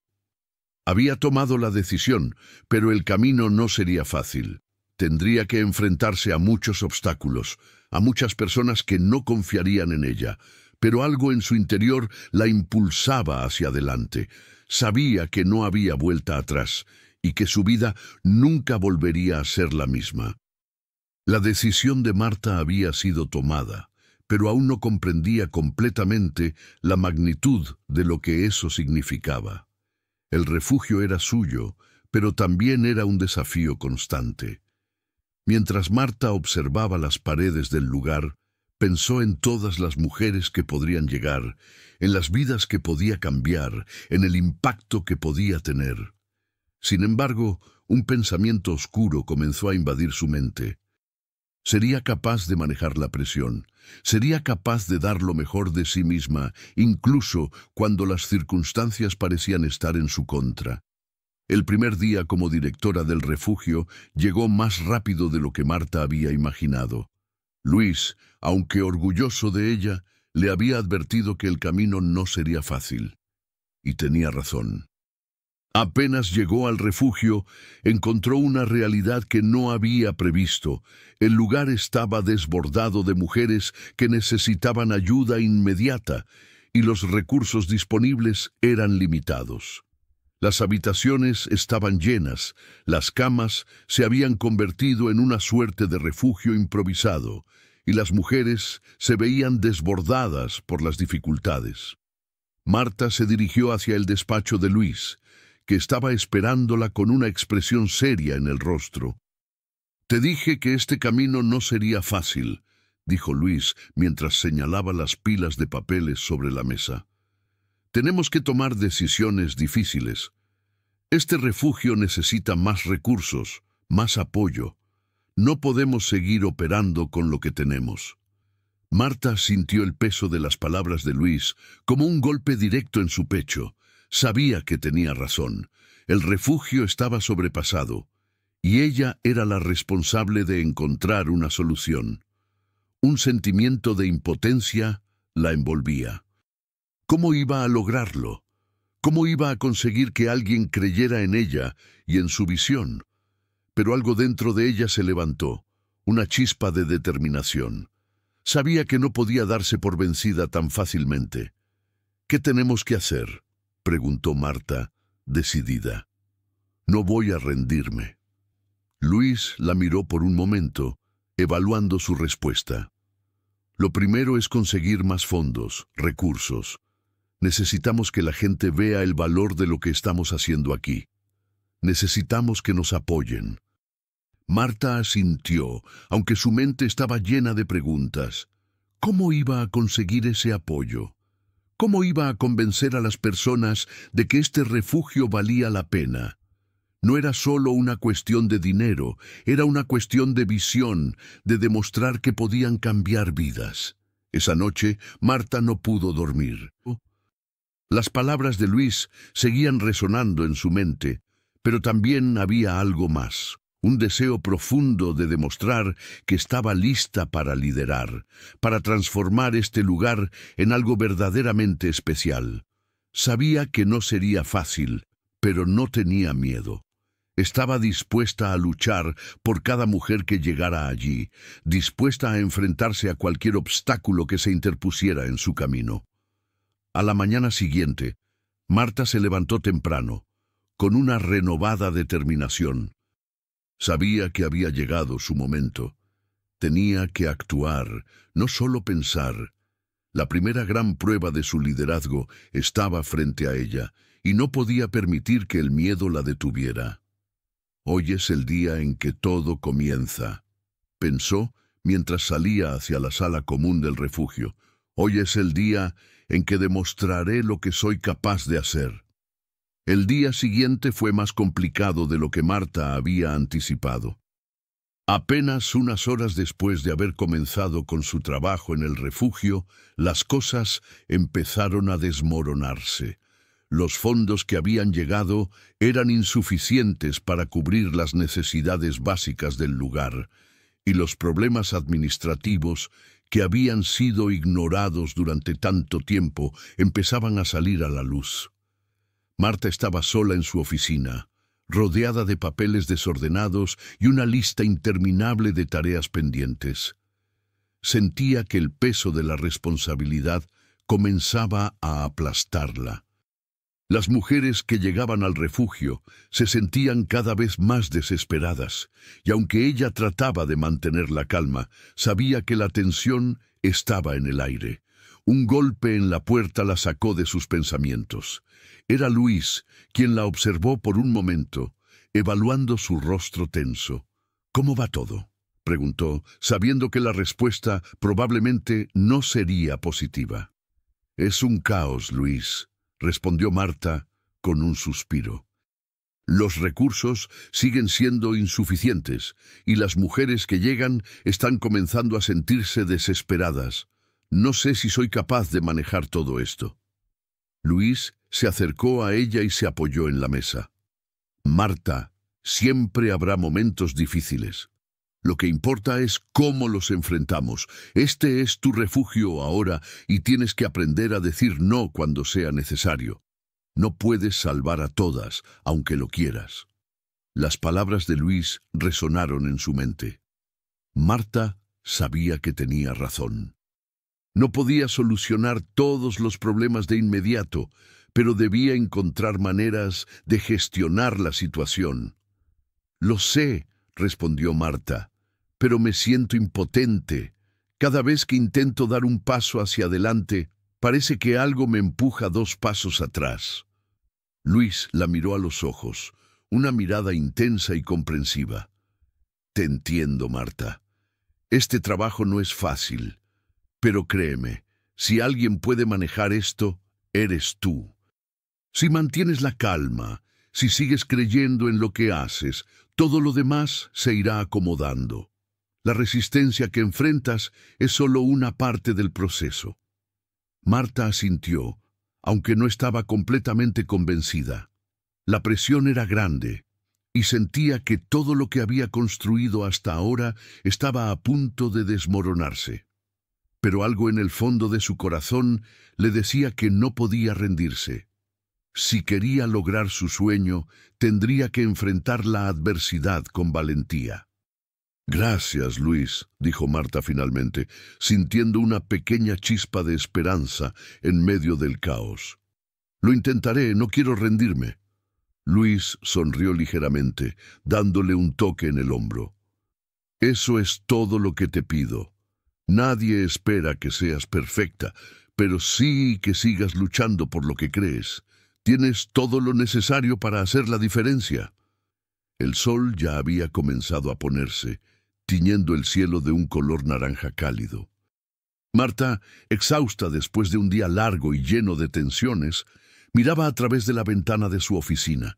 Había tomado la decisión, pero el camino no sería fácil. Tendría que enfrentarse a muchos obstáculos, a muchas personas que no confiarían en ella, pero algo en su interior la impulsaba hacia adelante. Sabía que no había vuelta atrás y que su vida nunca volvería a ser la misma. La decisión de Marta había sido tomada, pero aún no comprendía completamente la magnitud de lo que eso significaba. El refugio era suyo, pero también era un desafío constante. Mientras Marta observaba las paredes del lugar, Pensó en todas las mujeres que podrían llegar, en las vidas que podía cambiar, en el impacto que podía tener. Sin embargo, un pensamiento oscuro comenzó a invadir su mente. Sería capaz de manejar la presión, sería capaz de dar lo mejor de sí misma, incluso cuando las circunstancias parecían estar en su contra. El primer día como directora del refugio llegó más rápido de lo que Marta había imaginado. Luis, aunque orgulloso de ella, le había advertido que el camino no sería fácil. Y tenía razón. Apenas llegó al refugio, encontró una realidad que no había previsto. El lugar estaba desbordado de mujeres que necesitaban ayuda inmediata, y los recursos disponibles eran limitados. Las habitaciones estaban llenas, las camas se habían convertido en una suerte de refugio improvisado, y las mujeres se veían desbordadas por las dificultades. Marta se dirigió hacia el despacho de Luis, que estaba esperándola con una expresión seria en el rostro. «Te dije que este camino no sería fácil», dijo Luis mientras señalaba las pilas de papeles sobre la mesa. «Tenemos que tomar decisiones difíciles. Este refugio necesita más recursos, más apoyo. No podemos seguir operando con lo que tenemos». Marta sintió el peso de las palabras de Luis como un golpe directo en su pecho. Sabía que tenía razón. El refugio estaba sobrepasado, y ella era la responsable de encontrar una solución. Un sentimiento de impotencia la envolvía. ¿Cómo iba a lograrlo? ¿Cómo iba a conseguir que alguien creyera en ella y en su visión? Pero algo dentro de ella se levantó, una chispa de determinación. Sabía que no podía darse por vencida tan fácilmente. «¿Qué tenemos que hacer?», preguntó Marta, decidida. «No voy a rendirme». Luis la miró por un momento, evaluando su respuesta. «Lo primero es conseguir más fondos, recursos. Necesitamos que la gente vea el valor de lo que estamos haciendo aquí. Necesitamos que nos apoyen». Marta asintió, aunque su mente estaba llena de preguntas. ¿Cómo iba a conseguir ese apoyo? ¿Cómo iba a convencer a las personas de que este refugio valía la pena? No era solo una cuestión de dinero, era una cuestión de visión, de demostrar que podían cambiar vidas. Esa noche, Marta no pudo dormir. Las palabras de Luis seguían resonando en su mente, pero también había algo más. Un deseo profundo de demostrar que estaba lista para liderar, para transformar este lugar en algo verdaderamente especial. Sabía que no sería fácil, pero no tenía miedo. Estaba dispuesta a luchar por cada mujer que llegara allí, dispuesta a enfrentarse a cualquier obstáculo que se interpusiera en su camino. A la mañana siguiente, Marta se levantó temprano, con una renovada determinación. Sabía que había llegado su momento. Tenía que actuar, no solo pensar. La primera gran prueba de su liderazgo estaba frente a ella, y no podía permitir que el miedo la detuviera. «Hoy es el día en que todo comienza», pensó mientras salía hacia la sala común del refugio. «Hoy es el día en que demostraré lo que soy capaz de hacer». El día siguiente fue más complicado de lo que Marta había anticipado. Apenas unas horas después de haber comenzado con su trabajo en el refugio, las cosas empezaron a desmoronarse. Los fondos que habían llegado eran insuficientes para cubrir las necesidades básicas del lugar, y los problemas administrativos que habían sido ignorados durante tanto tiempo empezaban a salir a la luz. Marta estaba sola en su oficina, rodeada de papeles desordenados y una lista interminable de tareas pendientes. Sentía que el peso de la responsabilidad comenzaba a aplastarla. Las mujeres que llegaban al refugio se sentían cada vez más desesperadas, y aunque ella trataba de mantener la calma, sabía que la tensión estaba en el aire. Un golpe en la puerta la sacó de sus pensamientos. Era Luis, quien la observó por un momento, evaluando su rostro tenso. «¿Cómo va todo?», preguntó, sabiendo que la respuesta probablemente no sería positiva. Es un caos, Luis, respondió Marta con un suspiro. Los recursos siguen siendo insuficientes y las mujeres que llegan están comenzando a sentirse desesperadas. No sé si soy capaz de manejar todo esto. Luis se acercó a ella y se apoyó en la mesa. Marta, siempre habrá momentos difíciles. Lo que importa es cómo los enfrentamos. Este es tu refugio ahora y tienes que aprender a decir no cuando sea necesario. No puedes salvar a todas, aunque lo quieras. Las palabras de Luis resonaron en su mente. Marta sabía que tenía razón. No podía solucionar todos los problemas de inmediato, pero debía encontrar maneras de gestionar la situación. Lo sé, respondió Marta, pero me siento impotente. Cada vez que intento dar un paso hacia adelante, parece que algo me empuja 2 pasos atrás. Luis la miró a los ojos, una mirada intensa y comprensiva. Te entiendo, Marta. Este trabajo no es fácil, pero créeme, si alguien puede manejar esto, eres tú. Si mantienes la calma, si sigues creyendo en lo que haces, todo lo demás se irá acomodando. La resistencia que enfrentas es solo una parte del proceso. Marta asintió, aunque no estaba completamente convencida. La presión era grande, y sentía que todo lo que había construido hasta ahora estaba a punto de desmoronarse. Pero algo en el fondo de su corazón le decía que no podía rendirse. Si quería lograr su sueño, tendría que enfrentar la adversidad con valentía. Gracias, Luis, dijo Marta finalmente, sintiendo una pequeña chispa de esperanza en medio del caos. Lo intentaré, no quiero rendirme. Luis sonrió ligeramente, dándole un toque en el hombro. Eso es todo lo que te pido. Nadie espera que seas perfecta, pero sí que sigas luchando por lo que crees. Tienes todo lo necesario para hacer la diferencia. El sol ya había comenzado a ponerse, tiñendo el cielo de un color naranja cálido. Marta, exhausta después de un día largo y lleno de tensiones, miraba a través de la ventana de su oficina.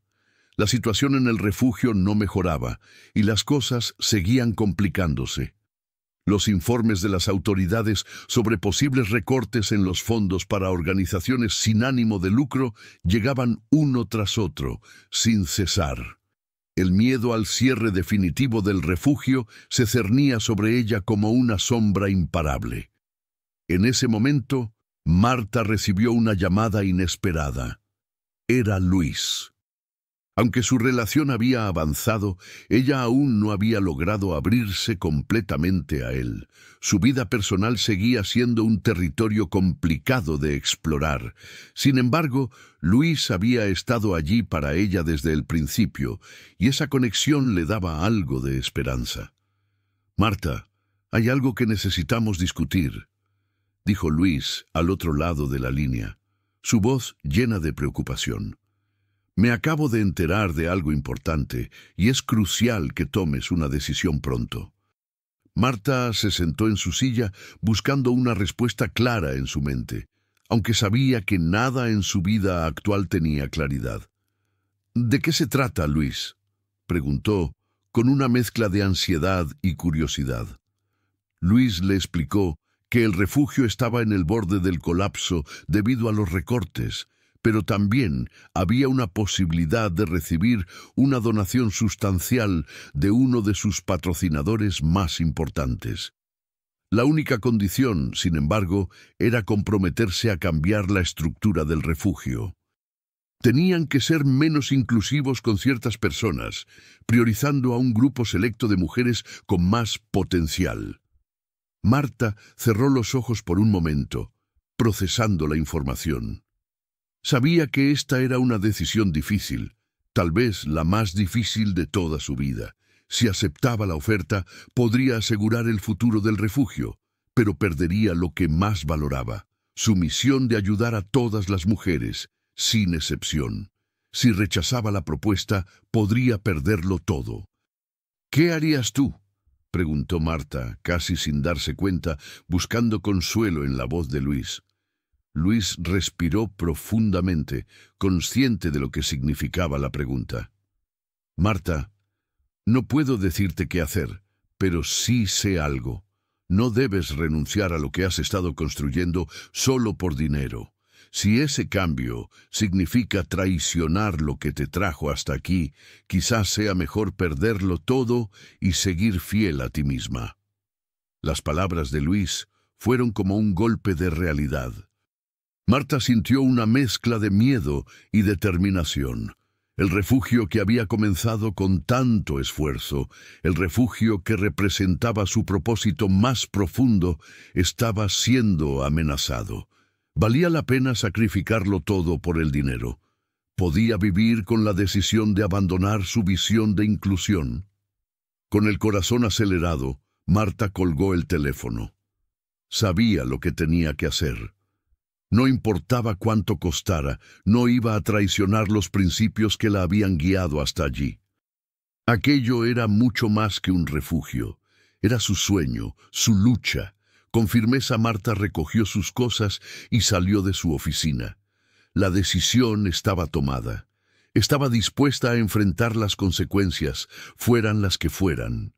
La situación en el refugio no mejoraba y las cosas seguían complicándose. Los informes de las autoridades sobre posibles recortes en los fondos para organizaciones sin ánimo de lucro llegaban uno tras otro, sin cesar. El miedo al cierre definitivo del refugio se cernía sobre ella como una sombra imparable. En ese momento, Marta recibió una llamada inesperada. Era Luis. Aunque su relación había avanzado, ella aún no había logrado abrirse completamente a él. Su vida personal seguía siendo un territorio complicado de explorar. Sin embargo, Luis había estado allí para ella desde el principio, y esa conexión le daba algo de esperanza. «Marta, hay algo que necesitamos discutir», dijo Luis al otro lado de la línea, su voz llena de preocupación. «Me acabo de enterar de algo importante y es crucial que tomes una decisión pronto». Marta se sentó en su silla buscando una respuesta clara en su mente, aunque sabía que nada en su vida actual tenía claridad. «¿De qué se trata, Luis?», preguntó, con una mezcla de ansiedad y curiosidad. Luis le explicó que el refugio estaba en el borde del colapso debido a los recortes, pero también había una posibilidad de recibir una donación sustancial de uno de sus patrocinadores más importantes. La única condición, sin embargo, era comprometerse a cambiar la estructura del refugio. Tenían que ser menos inclusivos con ciertas personas, priorizando a un grupo selecto de mujeres con más potencial. Marta cerró los ojos por un momento, procesando la información. Sabía que esta era una decisión difícil, tal vez la más difícil de toda su vida. Si aceptaba la oferta, podría asegurar el futuro del refugio, pero perdería lo que más valoraba, su misión de ayudar a todas las mujeres, sin excepción. Si rechazaba la propuesta, podría perderlo todo. «¿Qué harías tú?», preguntó Marta, casi sin darse cuenta, buscando consuelo en la voz de Luis. Luis respiró profundamente, consciente de lo que significaba la pregunta. Marta, no puedo decirte qué hacer, pero sí sé algo. No debes renunciar a lo que has estado construyendo solo por dinero. Si ese cambio significa traicionar lo que te trajo hasta aquí, quizás sea mejor perderlo todo y seguir fiel a ti misma. Las palabras de Luis fueron como un golpe de realidad. Marta sintió una mezcla de miedo y determinación. El refugio que había comenzado con tanto esfuerzo, el refugio que representaba su propósito más profundo, estaba siendo amenazado. ¿Valía la pena sacrificarlo todo por el dinero? ¿Podía vivir con la decisión de abandonar su visión de inclusión? Con el corazón acelerado, Marta colgó el teléfono. Sabía lo que tenía que hacer. No importaba cuánto costara, no iba a traicionar los principios que la habían guiado hasta allí. Aquello era mucho más que un refugio. Era su sueño, su lucha. Con firmeza Marta recogió sus cosas y salió de su oficina. La decisión estaba tomada. Estaba dispuesta a enfrentar las consecuencias, fueran las que fueran.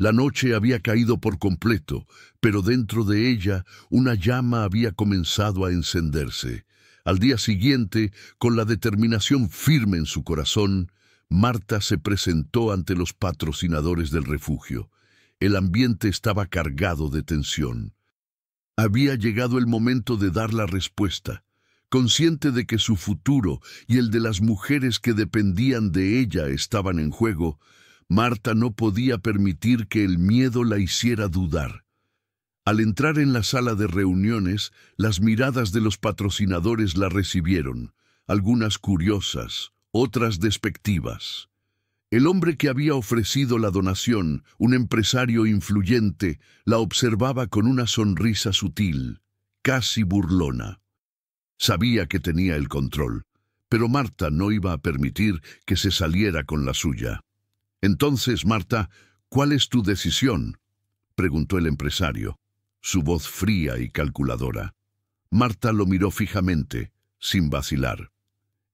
La noche había caído por completo, pero dentro de ella una llama había comenzado a encenderse. Al día siguiente, con la determinación firme en su corazón, Marta se presentó ante los patrocinadores del refugio. El ambiente estaba cargado de tensión. Había llegado el momento de dar la respuesta. Consciente de que su futuro y el de las mujeres que dependían de ella estaban en juego, Marta no podía permitir que el miedo la hiciera dudar. Al entrar en la sala de reuniones, las miradas de los patrocinadores la recibieron, algunas curiosas, otras despectivas. El hombre que había ofrecido la donación, un empresario influyente, la observaba con una sonrisa sutil, casi burlona. Sabía que tenía el control, pero Marta no iba a permitir que se saliera con la suya. «Entonces, Marta, ¿cuál es tu decisión?», preguntó el empresario, su voz fría y calculadora. Marta lo miró fijamente, sin vacilar.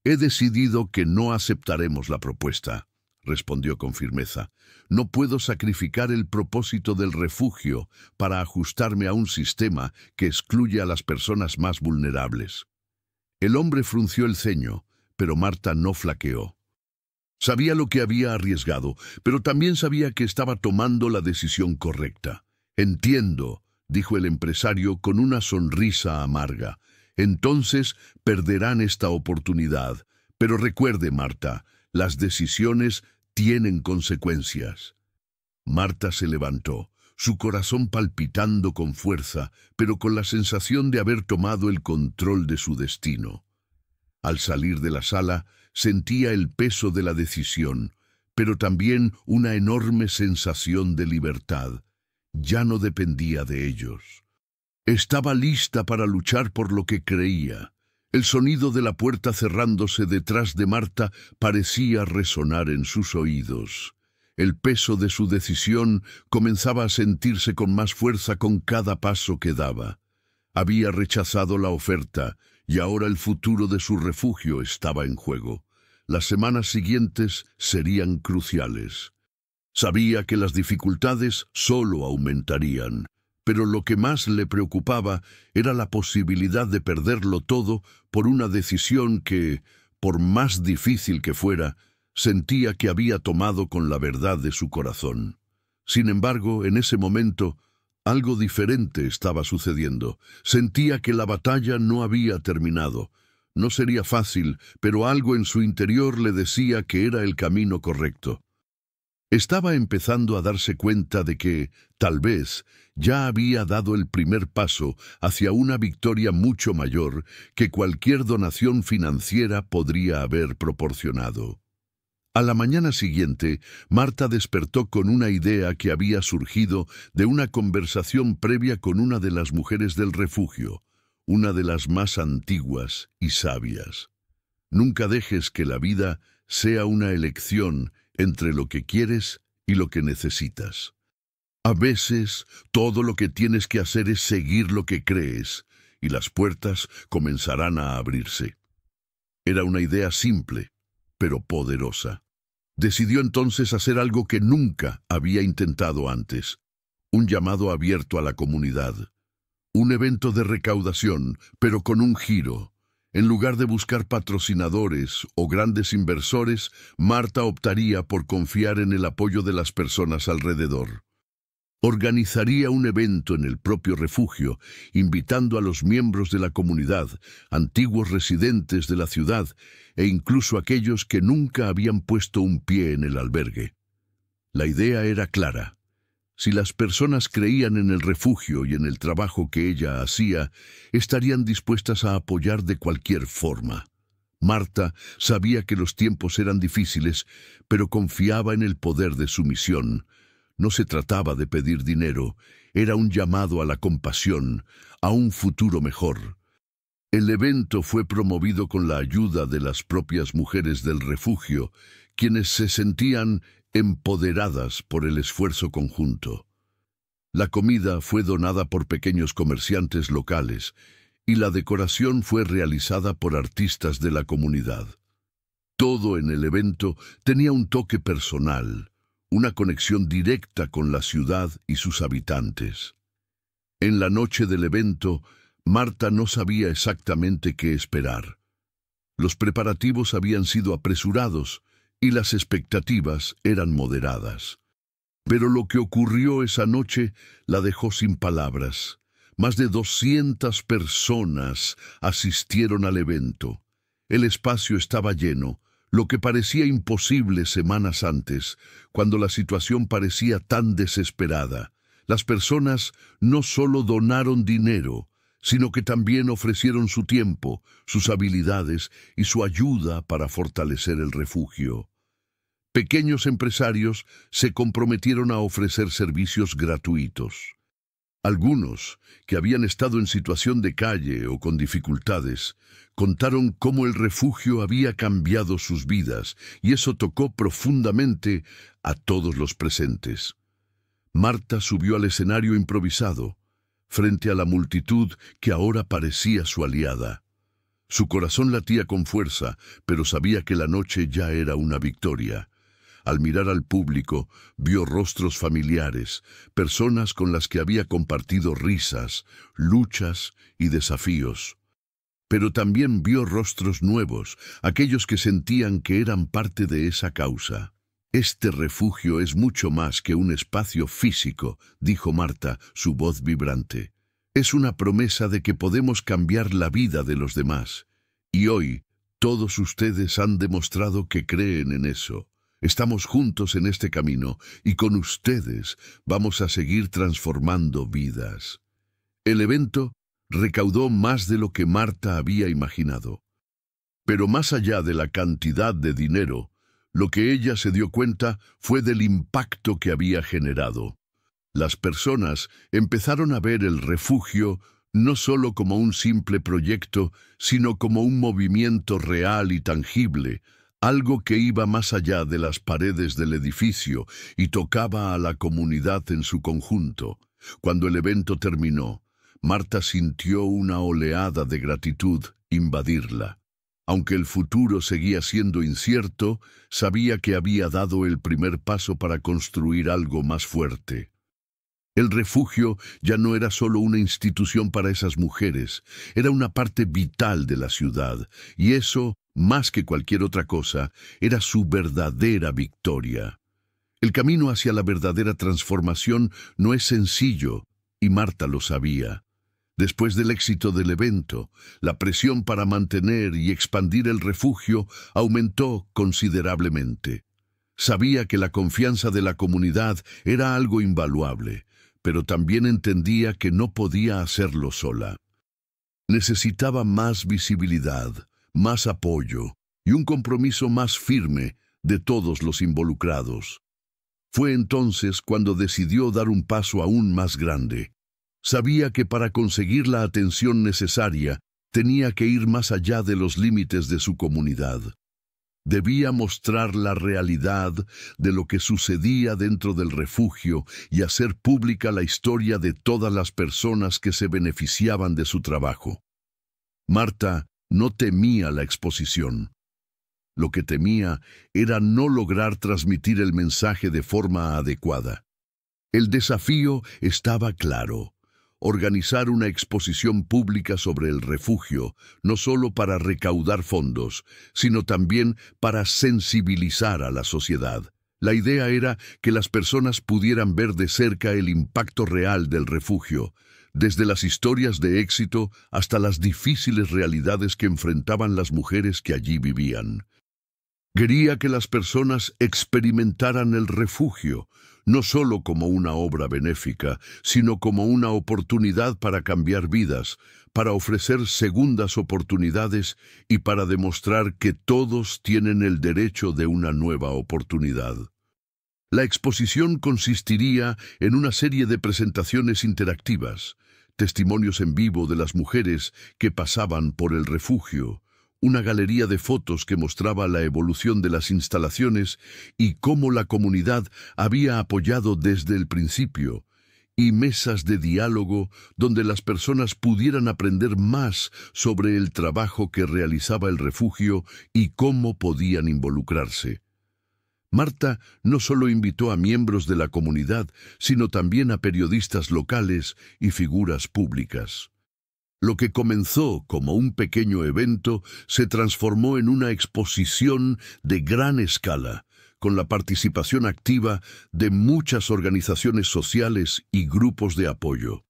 «He decidido que no aceptaremos la propuesta», respondió con firmeza. «No puedo sacrificar el propósito del refugio para ajustarme a un sistema que excluye a las personas más vulnerables». El hombre frunció el ceño, pero Marta no flaqueó. Sabía lo que había arriesgado, pero también sabía que estaba tomando la decisión correcta. «Entiendo», dijo el empresario con una sonrisa amarga. «Entonces perderán esta oportunidad. Pero recuerde, Marta, las decisiones tienen consecuencias». Marta se levantó, su corazón palpitando con fuerza, pero con la sensación de haber tomado el control de su destino. Al salir de la sala, sentía el peso de la decisión, pero también una enorme sensación de libertad. Ya no dependía de ellos. Estaba lista para luchar por lo que creía. El sonido de la puerta cerrándose detrás de Marta parecía resonar en sus oídos. El peso de su decisión comenzaba a sentirse con más fuerza con cada paso que daba. Había rechazado la oferta y ahora el futuro de su refugio estaba en juego. Las semanas siguientes serían cruciales. Sabía que las dificultades solo aumentarían, pero lo que más le preocupaba era la posibilidad de perderlo todo por una decisión que, por más difícil que fuera, sentía que había tomado con la verdad de su corazón. Sin embargo, en ese momento, algo diferente estaba sucediendo. Sentía que la batalla no había terminado. No sería fácil, pero algo en su interior le decía que era el camino correcto. Estaba empezando a darse cuenta de que, tal vez, ya había dado el primer paso hacia una victoria mucho mayor que cualquier donación financiera podría haber proporcionado. A la mañana siguiente, Marta despertó con una idea que había surgido de una conversación previa con una de las mujeres del refugio, una de las más antiguas y sabias. Nunca dejes que la vida sea una elección entre lo que quieres y lo que necesitas. A veces, todo lo que tienes que hacer es seguir lo que crees, y las puertas comenzarán a abrirse. Era una idea simple, pero poderosa. Decidió entonces hacer algo que nunca había intentado antes: un llamado abierto a la comunidad. Un evento de recaudación, pero con un giro. En lugar de buscar patrocinadores o grandes inversores, Marta optaría por confiar en el apoyo de las personas alrededor. Organizaría un evento en el propio refugio, invitando a los miembros de la comunidad, antiguos residentes de la ciudad e incluso aquellos que nunca habían puesto un pie en el albergue. La idea era clara. Si las personas creían en el refugio y en el trabajo que ella hacía, estarían dispuestas a apoyar de cualquier forma. Marta sabía que los tiempos eran difíciles, pero confiaba en el poder de su misión. No se trataba de pedir dinero, era un llamado a la compasión, a un futuro mejor. El evento fue promovido con la ayuda de las propias mujeres del refugio, quienes se sentían empoderadas por el esfuerzo conjunto. La comida fue donada por pequeños comerciantes locales y la decoración fue realizada por artistas de la comunidad. Todo en el evento tenía un toque personal, una conexión directa con la ciudad y sus habitantes. En la noche del evento, Marta no sabía exactamente qué esperar. Los preparativos habían sido apresurados y las expectativas eran moderadas. Pero lo que ocurrió esa noche la dejó sin palabras. Más de 200 personas asistieron al evento. El espacio estaba lleno, lo que parecía imposible semanas antes, cuando la situación parecía tan desesperada. Las personas no solo donaron dinero, sino que también ofrecieron su tiempo, sus habilidades y su ayuda para fortalecer el refugio. Pequeños empresarios se comprometieron a ofrecer servicios gratuitos. Algunos, que habían estado en situación de calle o con dificultades, contaron cómo el refugio había cambiado sus vidas, y eso tocó profundamente a todos los presentes. Marta subió al escenario improvisado, frente a la multitud que ahora parecía su aliada. Su corazón latía con fuerza, pero sabía que la noche ya era una victoria. Al mirar al público, vio rostros familiares, personas con las que había compartido risas, luchas y desafíos. Pero también vio rostros nuevos, aquellos que sentían que eran parte de esa causa. «Este refugio es mucho más que un espacio físico», dijo Marta, su voz vibrante. «Es una promesa de que podemos cambiar la vida de los demás. Y hoy, todos ustedes han demostrado que creen en eso. Estamos juntos en este camino y con ustedes vamos a seguir transformando vidas». El evento recaudó más de lo que Marta había imaginado. Pero más allá de la cantidad de dinero, lo que ella se dio cuenta fue del impacto que había generado. Las personas empezaron a ver el refugio no solo como un simple proyecto, sino como un movimiento real y tangible, algo que iba más allá de las paredes del edificio y tocaba a la comunidad en su conjunto. Cuando el evento terminó, Marta sintió una oleada de gratitud invadirla. Aunque el futuro seguía siendo incierto, sabía que había dado el primer paso para construir algo más fuerte. El refugio ya no era solo una institución para esas mujeres, era una parte vital de la ciudad, y eso, más que cualquier otra cosa, era su verdadera victoria. El camino hacia la verdadera transformación no es sencillo, y Marta lo sabía. Después del éxito del evento, la presión para mantener y expandir el refugio aumentó considerablemente. Sabía que la confianza de la comunidad era algo invaluable, pero también entendía que no podía hacerlo sola. Necesitaba más visibilidad, más apoyo y un compromiso más firme de todos los involucrados. Fue entonces cuando decidió dar un paso aún más grande. Sabía que para conseguir la atención necesaria tenía que ir más allá de los límites de su comunidad. Debía mostrar la realidad de lo que sucedía dentro del refugio y hacer pública la historia de todas las personas que se beneficiaban de su trabajo. Marta no temía la exposición. Lo que temía era no lograr transmitir el mensaje de forma adecuada. El desafío estaba claro: organizar una exposición pública sobre el refugio, no solo para recaudar fondos, sino también para sensibilizar a la sociedad. La idea era que las personas pudieran ver de cerca el impacto real del refugio, desde las historias de éxito hasta las difíciles realidades que enfrentaban las mujeres que allí vivían. Quería que las personas experimentaran el refugio, no solo como una obra benéfica, sino como una oportunidad para cambiar vidas, para ofrecer segundas oportunidades y para demostrar que todos tienen el derecho de una nueva oportunidad. La exposición consistiría en una serie de presentaciones interactivas, testimonios en vivo de las mujeres que pasaban por el refugio, una galería de fotos que mostraba la evolución de las instalaciones y cómo la comunidad había apoyado desde el principio, y mesas de diálogo donde las personas pudieran aprender más sobre el trabajo que realizaba el refugio y cómo podían involucrarse. Marta no solo invitó a miembros de la comunidad, sino también a periodistas locales y figuras públicas. Lo que comenzó como un pequeño evento se transformó en una exposición de gran escala, con la participación activa de muchas organizaciones sociales y grupos de apoyo.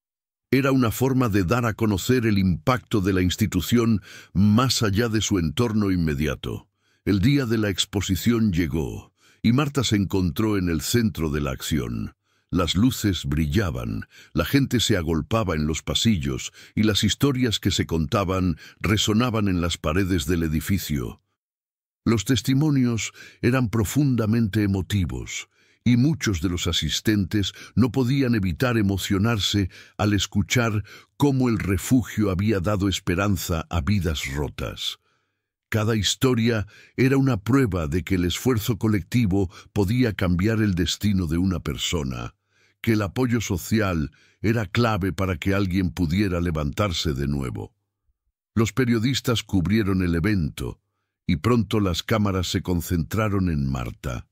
Era una forma de dar a conocer el impacto de la institución más allá de su entorno inmediato. El día de la exposición llegó, y Marta se encontró en el centro de la acción. Las luces brillaban, la gente se agolpaba en los pasillos y las historias que se contaban resonaban en las paredes del edificio. Los testimonios eran profundamente emotivos y muchos de los asistentes no podían evitar emocionarse al escuchar cómo el refugio había dado esperanza a vidas rotas. Cada historia era una prueba de que el esfuerzo colectivo podía cambiar el destino de una persona, que el apoyo social era clave para que alguien pudiera levantarse de nuevo. Los periodistas cubrieron el evento, y pronto las cámaras se concentraron en Marta.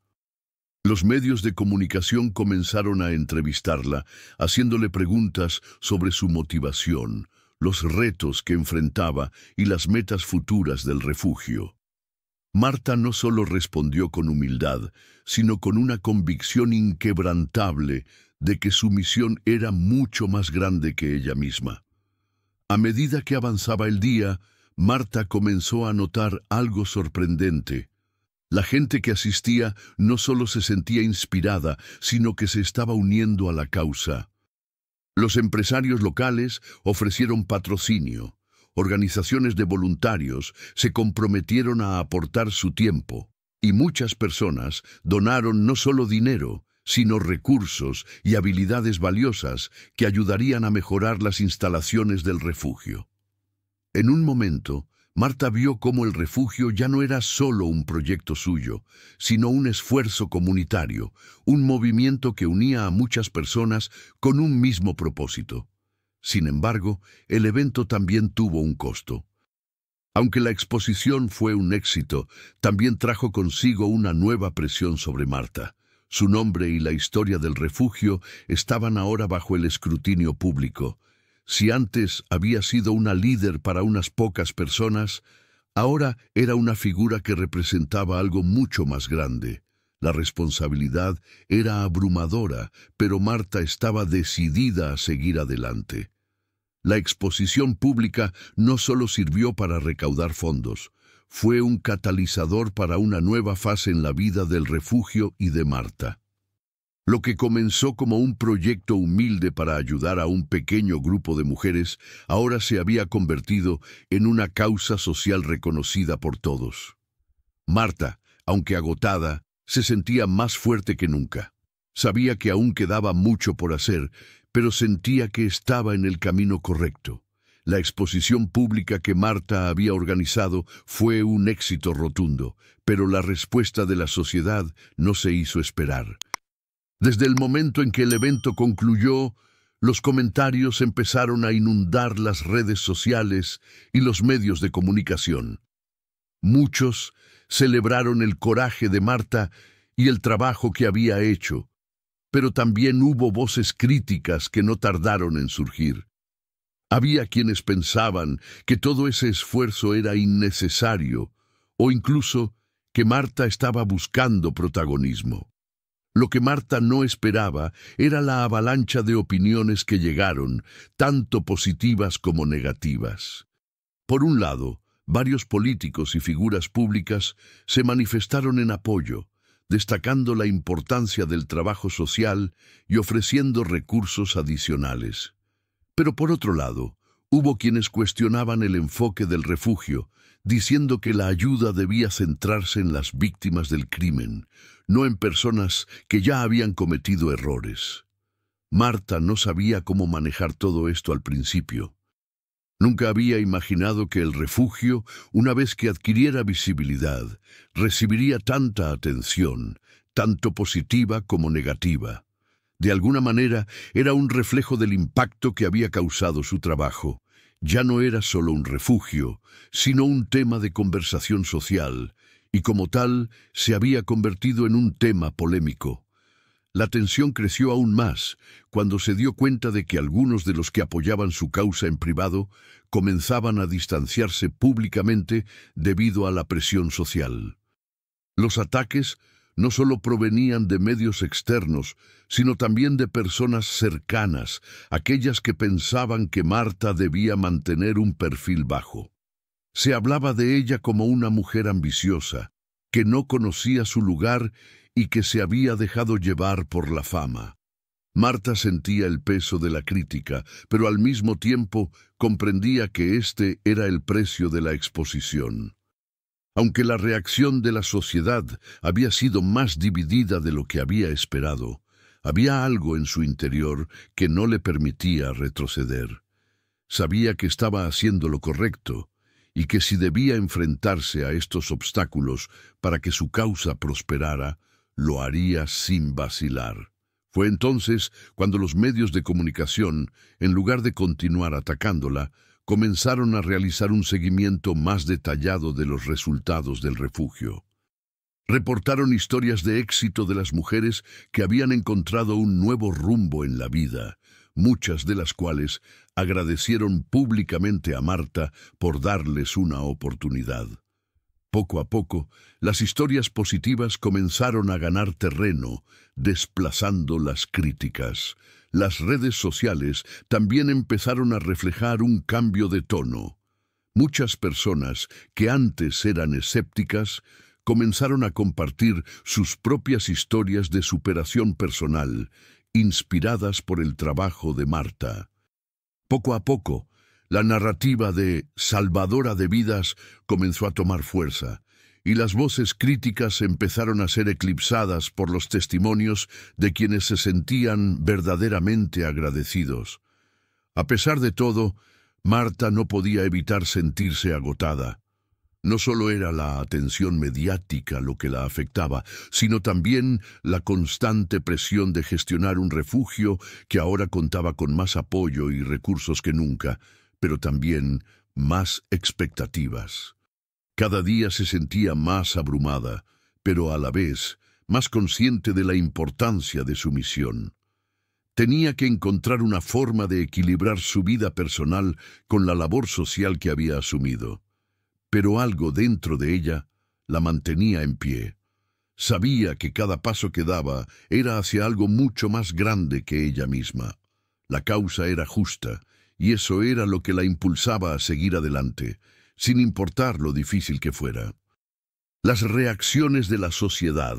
Los medios de comunicación comenzaron a entrevistarla, haciéndole preguntas sobre su motivación, los retos que enfrentaba y las metas futuras del refugio. Marta no solo respondió con humildad, sino con una convicción inquebrantable de que su misión era mucho más grande que ella misma. A medida que avanzaba el día, Marta comenzó a notar algo sorprendente. La gente que asistía no solo se sentía inspirada, sino que se estaba uniendo a la causa. Los empresarios locales ofrecieron patrocinio. Organizaciones de voluntarios se comprometieron a aportar su tiempo, y muchas personas donaron no solo dinero, sino recursos y habilidades valiosas que ayudarían a mejorar las instalaciones del refugio. En un momento, Marta vio cómo el refugio ya no era solo un proyecto suyo, sino un esfuerzo comunitario, un movimiento que unía a muchas personas con un mismo propósito. Sin embargo, el evento también tuvo un costo. Aunque la exposición fue un éxito, también trajo consigo una nueva presión sobre Marta. Su nombre y la historia del refugio estaban ahora bajo el escrutinio público. Si antes había sido una líder para unas pocas personas, ahora era una figura que representaba algo mucho más grande. La responsabilidad era abrumadora, pero Marta estaba decidida a seguir adelante. La exposición pública no solo sirvió para recaudar fondos, fue un catalizador para una nueva fase en la vida del refugio y de Marta. Lo que comenzó como un proyecto humilde para ayudar a un pequeño grupo de mujeres, ahora se había convertido en una causa social reconocida por todos. Marta, aunque agotada, se sentía más fuerte que nunca. Sabía que aún quedaba mucho por hacer, pero sentía que estaba en el camino correcto. La exposición pública que Marta había organizado fue un éxito rotundo, pero la respuesta de la sociedad no se hizo esperar. Desde el momento en que el evento concluyó, los comentarios empezaron a inundar las redes sociales y los medios de comunicación. Muchos celebraron el coraje de Marta y el trabajo que había hecho, pero también hubo voces críticas que no tardaron en surgir. Había quienes pensaban que todo ese esfuerzo era innecesario o incluso que Marta estaba buscando protagonismo. Lo que Marta no esperaba era la avalancha de opiniones que llegaron, tanto positivas como negativas. Por un lado, varios políticos y figuras públicas se manifestaron en apoyo, destacando la importancia del trabajo social y ofreciendo recursos adicionales. Pero por otro lado, hubo quienes cuestionaban el enfoque del refugio, diciendo que la ayuda debía centrarse en las víctimas del crimen, no en personas que ya habían cometido errores. Marta no sabía cómo manejar todo esto al principio. Nunca había imaginado que el refugio, una vez que adquiriera visibilidad, recibiría tanta atención, tanto positiva como negativa. De alguna manera, era un reflejo del impacto que había causado su trabajo. Ya no era solo un refugio, sino un tema de conversación social, y como tal, se había convertido en un tema polémico. La tensión creció aún más cuando se dio cuenta de que algunos de los que apoyaban su causa en privado comenzaban a distanciarse públicamente debido a la presión social. Los ataques no solo provenían de medios externos, sino también de personas cercanas, aquellas que pensaban que Marta debía mantener un perfil bajo. Se hablaba de ella como una mujer ambiciosa, que no conocía su lugar y que se había dejado llevar por la fama. Marta sentía el peso de la crítica, pero al mismo tiempo comprendía que este era el precio de la exposición. Aunque la reacción de la sociedad había sido más dividida de lo que había esperado, había algo en su interior que no le permitía retroceder. Sabía que estaba haciendo lo correcto y que si debía enfrentarse a estos obstáculos para que su causa prosperara, lo haría sin vacilar. Fue entonces cuando los medios de comunicación, en lugar de continuar atacándola, comenzaron a realizar un seguimiento más detallado de los resultados del refugio. Reportaron historias de éxito de las mujeres que habían encontrado un nuevo rumbo en la vida, muchas de las cuales agradecieron públicamente a Marta por darles una oportunidad. Poco a poco, las historias positivas comenzaron a ganar terreno, desplazando las críticas. Las redes sociales también empezaron a reflejar un cambio de tono. Muchas personas que antes eran escépticas comenzaron a compartir sus propias historias de superación personal, inspiradas por el trabajo de Marta. Poco a poco, la narrativa de salvadora de vidas comenzó a tomar fuerza, y las voces críticas empezaron a ser eclipsadas por los testimonios de quienes se sentían verdaderamente agradecidos. A pesar de todo, Marta no podía evitar sentirse agotada. No solo era la atención mediática lo que la afectaba, sino también la constante presión de gestionar un refugio que ahora contaba con más apoyo y recursos que nunca, pero también más expectativas. Cada día se sentía más abrumada, pero a la vez más consciente de la importancia de su misión. Tenía que encontrar una forma de equilibrar su vida personal con la labor social que había asumido. Pero algo dentro de ella la mantenía en pie. Sabía que cada paso que daba era hacia algo mucho más grande que ella misma. La causa era justa, y eso era lo que la impulsaba a seguir adelante, sin importar lo difícil que fuera. Las reacciones de la sociedad,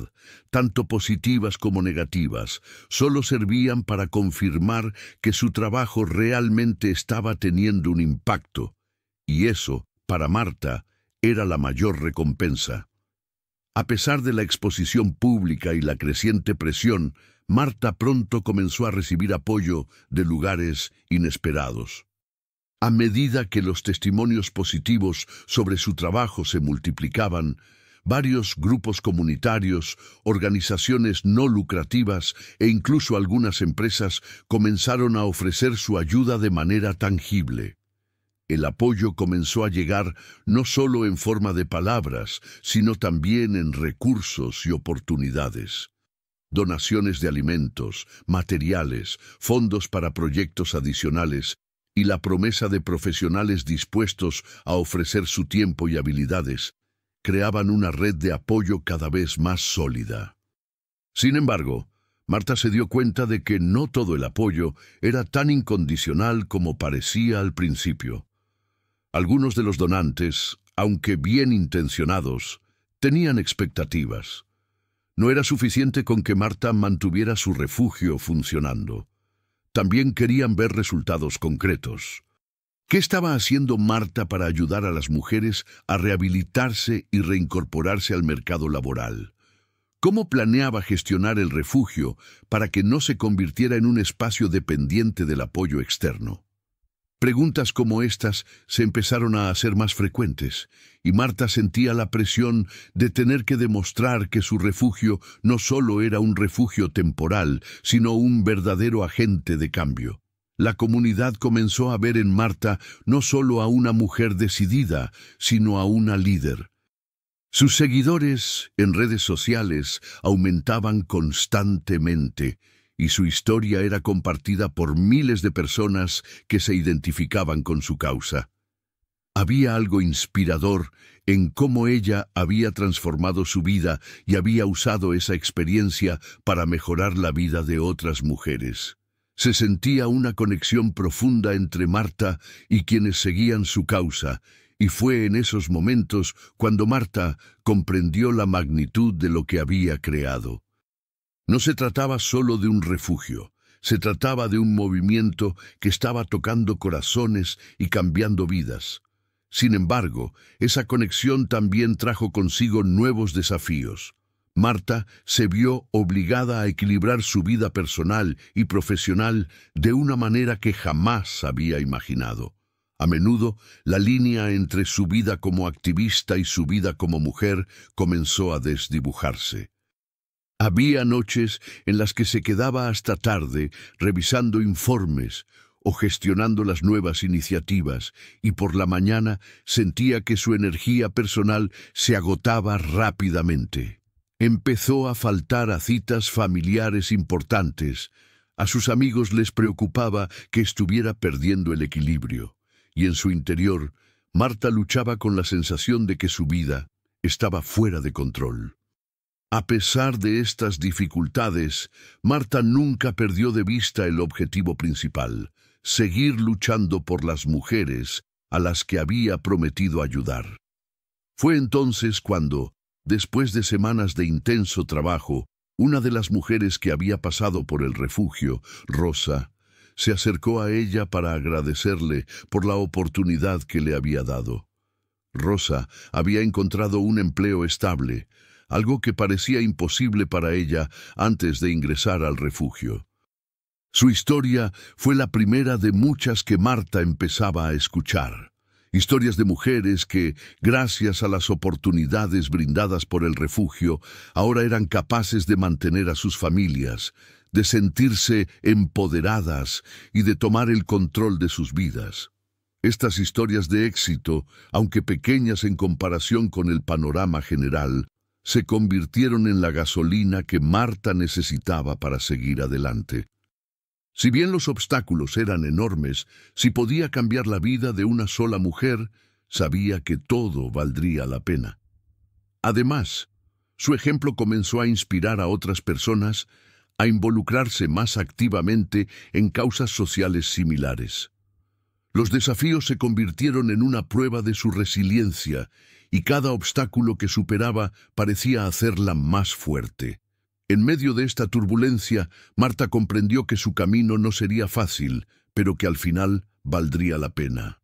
tanto positivas como negativas, solo servían para confirmar que su trabajo realmente estaba teniendo un impacto, y eso, para Marta, era la mayor recompensa. A pesar de la exposición pública y la creciente presión, Marta pronto comenzó a recibir apoyo de lugares inesperados. A medida que los testimonios positivos sobre su trabajo se multiplicaban, Varios grupos comunitarios, organizaciones no lucrativas e incluso algunas empresas comenzaron a ofrecer su ayuda de manera tangible. El apoyo comenzó a llegar no solo en forma de palabras, sino también en recursos y oportunidades. Donaciones de alimentos, materiales, fondos para proyectos adicionales y la promesa de profesionales dispuestos a ofrecer su tiempo y habilidades creaban una red de apoyo cada vez más sólida. Sin embargo, Marta se dio cuenta de que no todo el apoyo era tan incondicional como parecía al principio. Algunos de los donantes, aunque bien intencionados, tenían expectativas. No era suficiente con que Marta mantuviera su refugio funcionando. También querían ver resultados concretos. ¿Qué estaba haciendo Marta para ayudar a las mujeres a rehabilitarse y reincorporarse al mercado laboral? ¿Cómo planeaba gestionar el refugio para que no se convirtiera en un espacio dependiente del apoyo externo? Preguntas como estas se empezaron a hacer más frecuentes, y Marta sentía la presión de tener que demostrar que su refugio no solo era un refugio temporal, sino un verdadero agente de cambio. La comunidad comenzó a ver en Marta no solo a una mujer decidida, sino a una líder. Sus seguidores en redes sociales aumentaban constantemente, y su historia era compartida por miles de personas que se identificaban con su causa. Había algo inspirador en cómo ella había transformado su vida y había usado esa experiencia para mejorar la vida de otras mujeres. Se sentía una conexión profunda entre Marta y quienes seguían su causa, y fue en esos momentos cuando Marta comprendió la magnitud de lo que había creado. No se trataba solo de un refugio, se trataba de un movimiento que estaba tocando corazones y cambiando vidas. Sin embargo, esa conexión también trajo consigo nuevos desafíos. Marta se vio obligada a equilibrar su vida personal y profesional de una manera que jamás había imaginado. A menudo, la línea entre su vida como activista y su vida como mujer comenzó a desdibujarse. Había noches en las que se quedaba hasta tarde revisando informes o gestionando las nuevas iniciativas, y por la mañana sentía que su energía personal se agotaba rápidamente. Empezó a faltar a citas familiares importantes. A sus amigos les preocupaba que estuviera perdiendo el equilibrio, y en su interior, Marta luchaba con la sensación de que su vida estaba fuera de control. A pesar de estas dificultades, Marta nunca perdió de vista el objetivo principal: seguir luchando por las mujeres a las que había prometido ayudar. Fue entonces cuando, después de semanas de intenso trabajo, una de las mujeres que había pasado por el refugio, Rosa, se acercó a ella para agradecerle por la oportunidad que le había dado. Rosa había encontrado un empleo estable, algo que parecía imposible para ella antes de ingresar al refugio. Su historia fue la primera de muchas que Marta empezaba a escuchar. Historias de mujeres que, gracias a las oportunidades brindadas por el refugio, ahora eran capaces de mantener a sus familias, de sentirse empoderadas y de tomar el control de sus vidas. Estas historias de éxito, aunque pequeñas en comparación con el panorama general, se convirtieron en la gasolina que Marta necesitaba para seguir adelante. Si bien los obstáculos eran enormes, si podía cambiar la vida de una sola mujer, sabía que todo valdría la pena. Además, su ejemplo comenzó a inspirar a otras personas a involucrarse más activamente en causas sociales similares. Los desafíos se convirtieron en una prueba de su resiliencia, y cada obstáculo que superaba parecía hacerla más fuerte. En medio de esta turbulencia, Marta comprendió que su camino no sería fácil, pero que al final valdría la pena.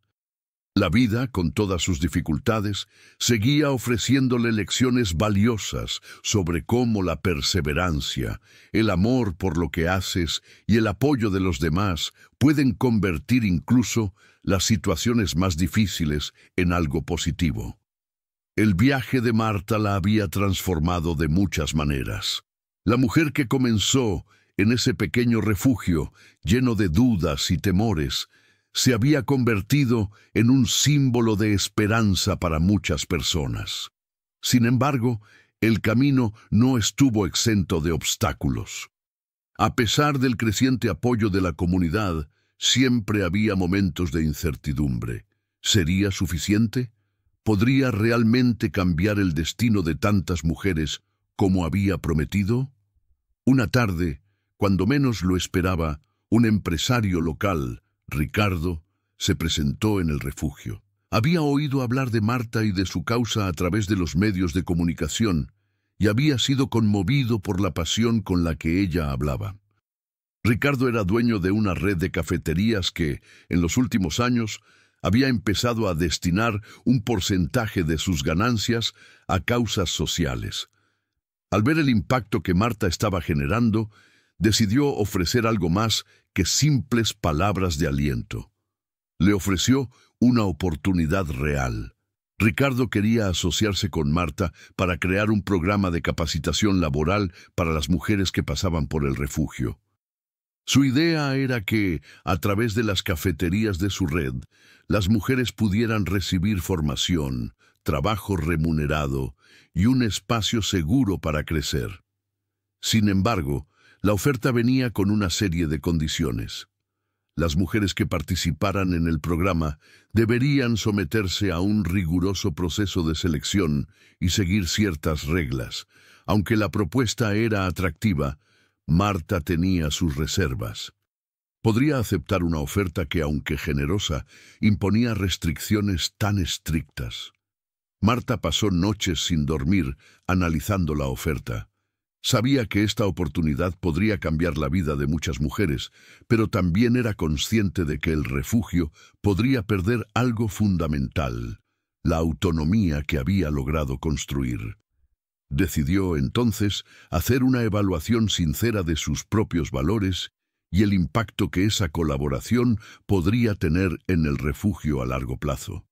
La vida, con todas sus dificultades, seguía ofreciéndole lecciones valiosas sobre cómo la perseverancia, el amor por lo que haces y el apoyo de los demás pueden convertir incluso las situaciones más difíciles en algo positivo. El viaje de Marta la había transformado de muchas maneras. La mujer que comenzó en ese pequeño refugio, lleno de dudas y temores, se había convertido en un símbolo de esperanza para muchas personas. Sin embargo, el camino no estuvo exento de obstáculos. A pesar del creciente apoyo de la comunidad, siempre había momentos de incertidumbre. ¿Sería suficiente? ¿Podría realmente cambiar el destino de tantas mujeres como había prometido? Una tarde, cuando menos lo esperaba, un empresario local, Ricardo, se presentó en el refugio. Había oído hablar de Marta y de su causa a través de los medios de comunicación y había sido conmovido por la pasión con la que ella hablaba. Ricardo era dueño de una red de cafeterías que, en los últimos años, había empezado a destinar un porcentaje de sus ganancias a causas sociales. Al ver el impacto que Marta estaba generando, decidió ofrecer algo más que simples palabras de aliento. Le ofreció una oportunidad real. Ricardo quería asociarse con Marta para crear un programa de capacitación laboral para las mujeres que pasaban por el refugio. Su idea era que, a través de las cafeterías de su red, las mujeres pudieran recibir formación, trabajo remunerado y un espacio seguro para crecer. Sin embargo, la oferta venía con una serie de condiciones. Las mujeres que participaran en el programa deberían someterse a un riguroso proceso de selección y seguir ciertas reglas. Aunque la propuesta era atractiva, Marta tenía sus reservas. Podría aceptar una oferta que, aunque generosa, imponía restricciones tan estrictas. Marta pasó noches sin dormir analizando la oferta. Sabía que esta oportunidad podría cambiar la vida de muchas mujeres, pero también era consciente de que el refugio podría perder algo fundamental, la autonomía que había logrado construir. Decidió entonces hacer una evaluación sincera de sus propios valores y el impacto que esa colaboración podría tener en el refugio a largo plazo.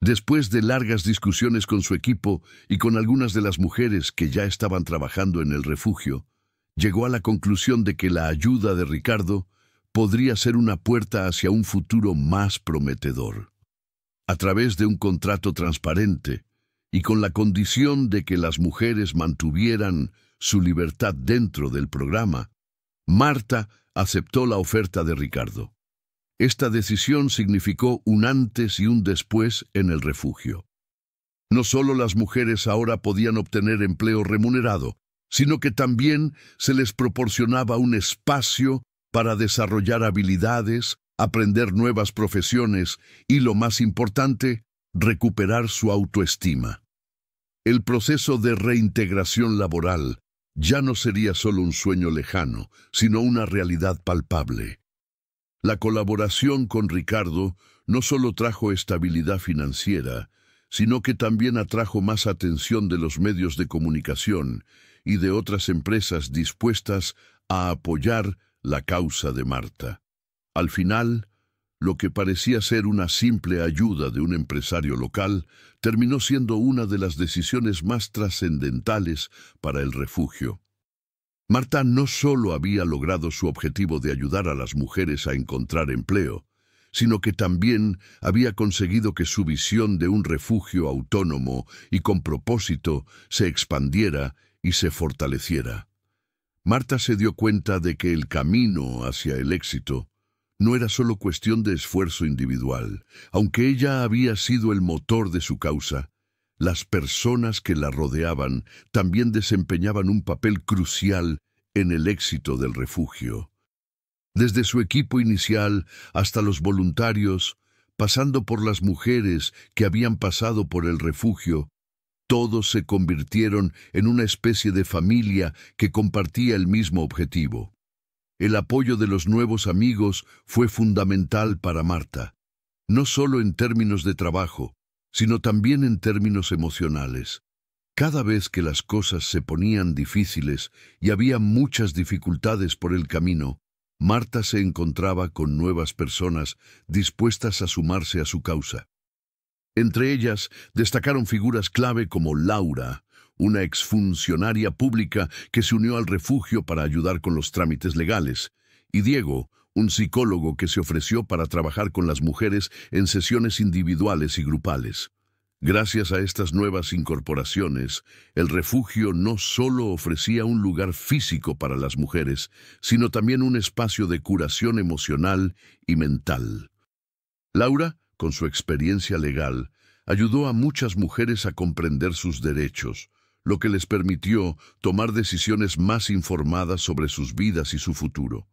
Después de largas discusiones con su equipo y con algunas de las mujeres que ya estaban trabajando en el refugio, llegó a la conclusión de que la ayuda de Ricardo podría ser una puerta hacia un futuro más prometedor. A través de un contrato transparente y con la condición de que las mujeres mantuvieran su libertad dentro del programa, Marta aceptó la oferta de Ricardo. Esta decisión significó un antes y un después en el refugio. No solo las mujeres ahora podían obtener empleo remunerado, sino que también se les proporcionaba un espacio para desarrollar habilidades, aprender nuevas profesiones y, lo más importante, recuperar su autoestima. El proceso de reintegración laboral ya no sería solo un sueño lejano, sino una realidad palpable. La colaboración con Ricardo no solo trajo estabilidad financiera, sino que también atrajo más atención de los medios de comunicación y de otras empresas dispuestas a apoyar la causa de Marta. Al final, lo que parecía ser una simple ayuda de un empresario local terminó siendo una de las decisiones más trascendentales para el refugio. Marta no solo había logrado su objetivo de ayudar a las mujeres a encontrar empleo, sino que también había conseguido que su visión de un refugio autónomo y con propósito se expandiera y se fortaleciera. Marta se dio cuenta de que el camino hacia el éxito no era solo cuestión de esfuerzo individual. Aunque ella había sido el motor de su causa, las personas que la rodeaban también desempeñaban un papel crucial en el éxito del refugio. Desde su equipo inicial hasta los voluntarios, pasando por las mujeres que habían pasado por el refugio, todos se convirtieron en una especie de familia que compartía el mismo objetivo. El apoyo de los nuevos amigos fue fundamental para Marta, no solo en términos de trabajo, sino también en términos emocionales. Cada vez que las cosas se ponían difíciles y había muchas dificultades por el camino, Marta se encontraba con nuevas personas dispuestas a sumarse a su causa. Entre ellas destacaron figuras clave como Laura, una exfuncionaria pública que se unió al refugio para ayudar con los trámites legales, y Diego, un psicólogo que se ofreció para trabajar con las mujeres en sesiones individuales y grupales. Gracias a estas nuevas incorporaciones, el refugio no solo ofrecía un lugar físico para las mujeres, sino también un espacio de curación emocional y mental. Laura, con su experiencia legal, ayudó a muchas mujeres a comprender sus derechos, lo que les permitió tomar decisiones más informadas sobre sus vidas y su futuro.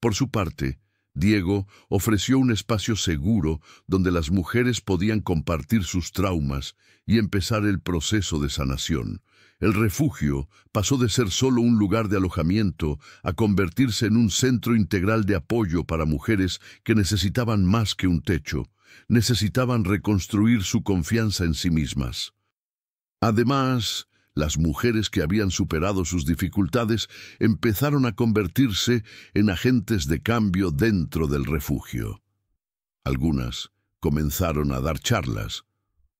Por su parte, Diego ofreció un espacio seguro donde las mujeres podían compartir sus traumas y empezar el proceso de sanación. El refugio pasó de ser solo un lugar de alojamiento a convertirse en un centro integral de apoyo para mujeres que necesitaban más que un techo, necesitaban reconstruir su confianza en sí mismas. Además, las mujeres que habían superado sus dificultades empezaron a convertirse en agentes de cambio dentro del refugio. Algunas comenzaron a dar charlas,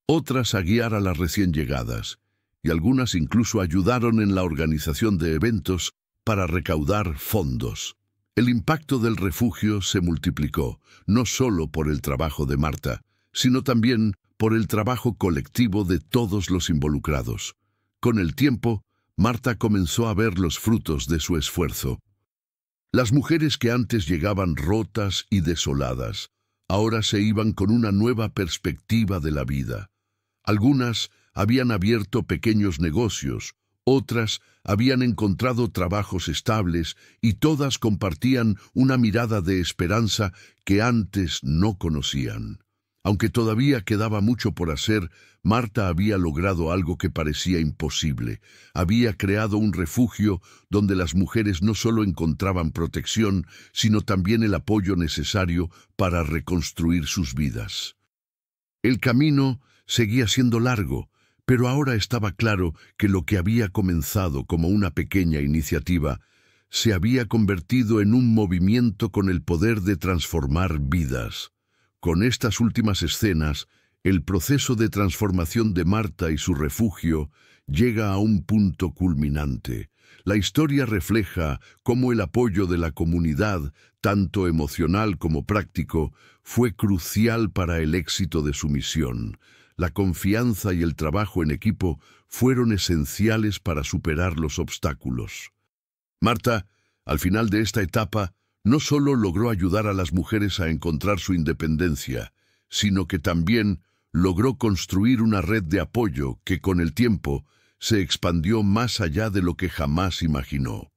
otras a guiar a las recién llegadas, y algunas incluso ayudaron en la organización de eventos para recaudar fondos. El impacto del refugio se multiplicó, no solo por el trabajo de Marta, sino también por el trabajo colectivo de todos los involucrados. Con el tiempo, Marta comenzó a ver los frutos de su esfuerzo. Las mujeres que antes llegaban rotas y desoladas, ahora se iban con una nueva perspectiva de la vida. Algunas habían abierto pequeños negocios, otras habían encontrado trabajos estables y todas compartían una mirada de esperanza que antes no conocían. Aunque todavía quedaba mucho por hacer, Marta había logrado algo que parecía imposible. Había creado un refugio donde las mujeres no solo encontraban protección, sino también el apoyo necesario para reconstruir sus vidas. El camino seguía siendo largo, pero ahora estaba claro que lo que había comenzado como una pequeña iniciativa se había convertido en un movimiento con el poder de transformar vidas. Con estas últimas escenas, el proceso de transformación de Marta y su refugio llega a un punto culminante. La historia refleja cómo el apoyo de la comunidad, tanto emocional como práctico, fue crucial para el éxito de su misión. La confianza y el trabajo en equipo fueron esenciales para superar los obstáculos. Marta, al final de esta etapa, no solo logró ayudar a las mujeres a encontrar su independencia, sino que también logró construir una red de apoyo que con el tiempo se expandió más allá de lo que jamás imaginó.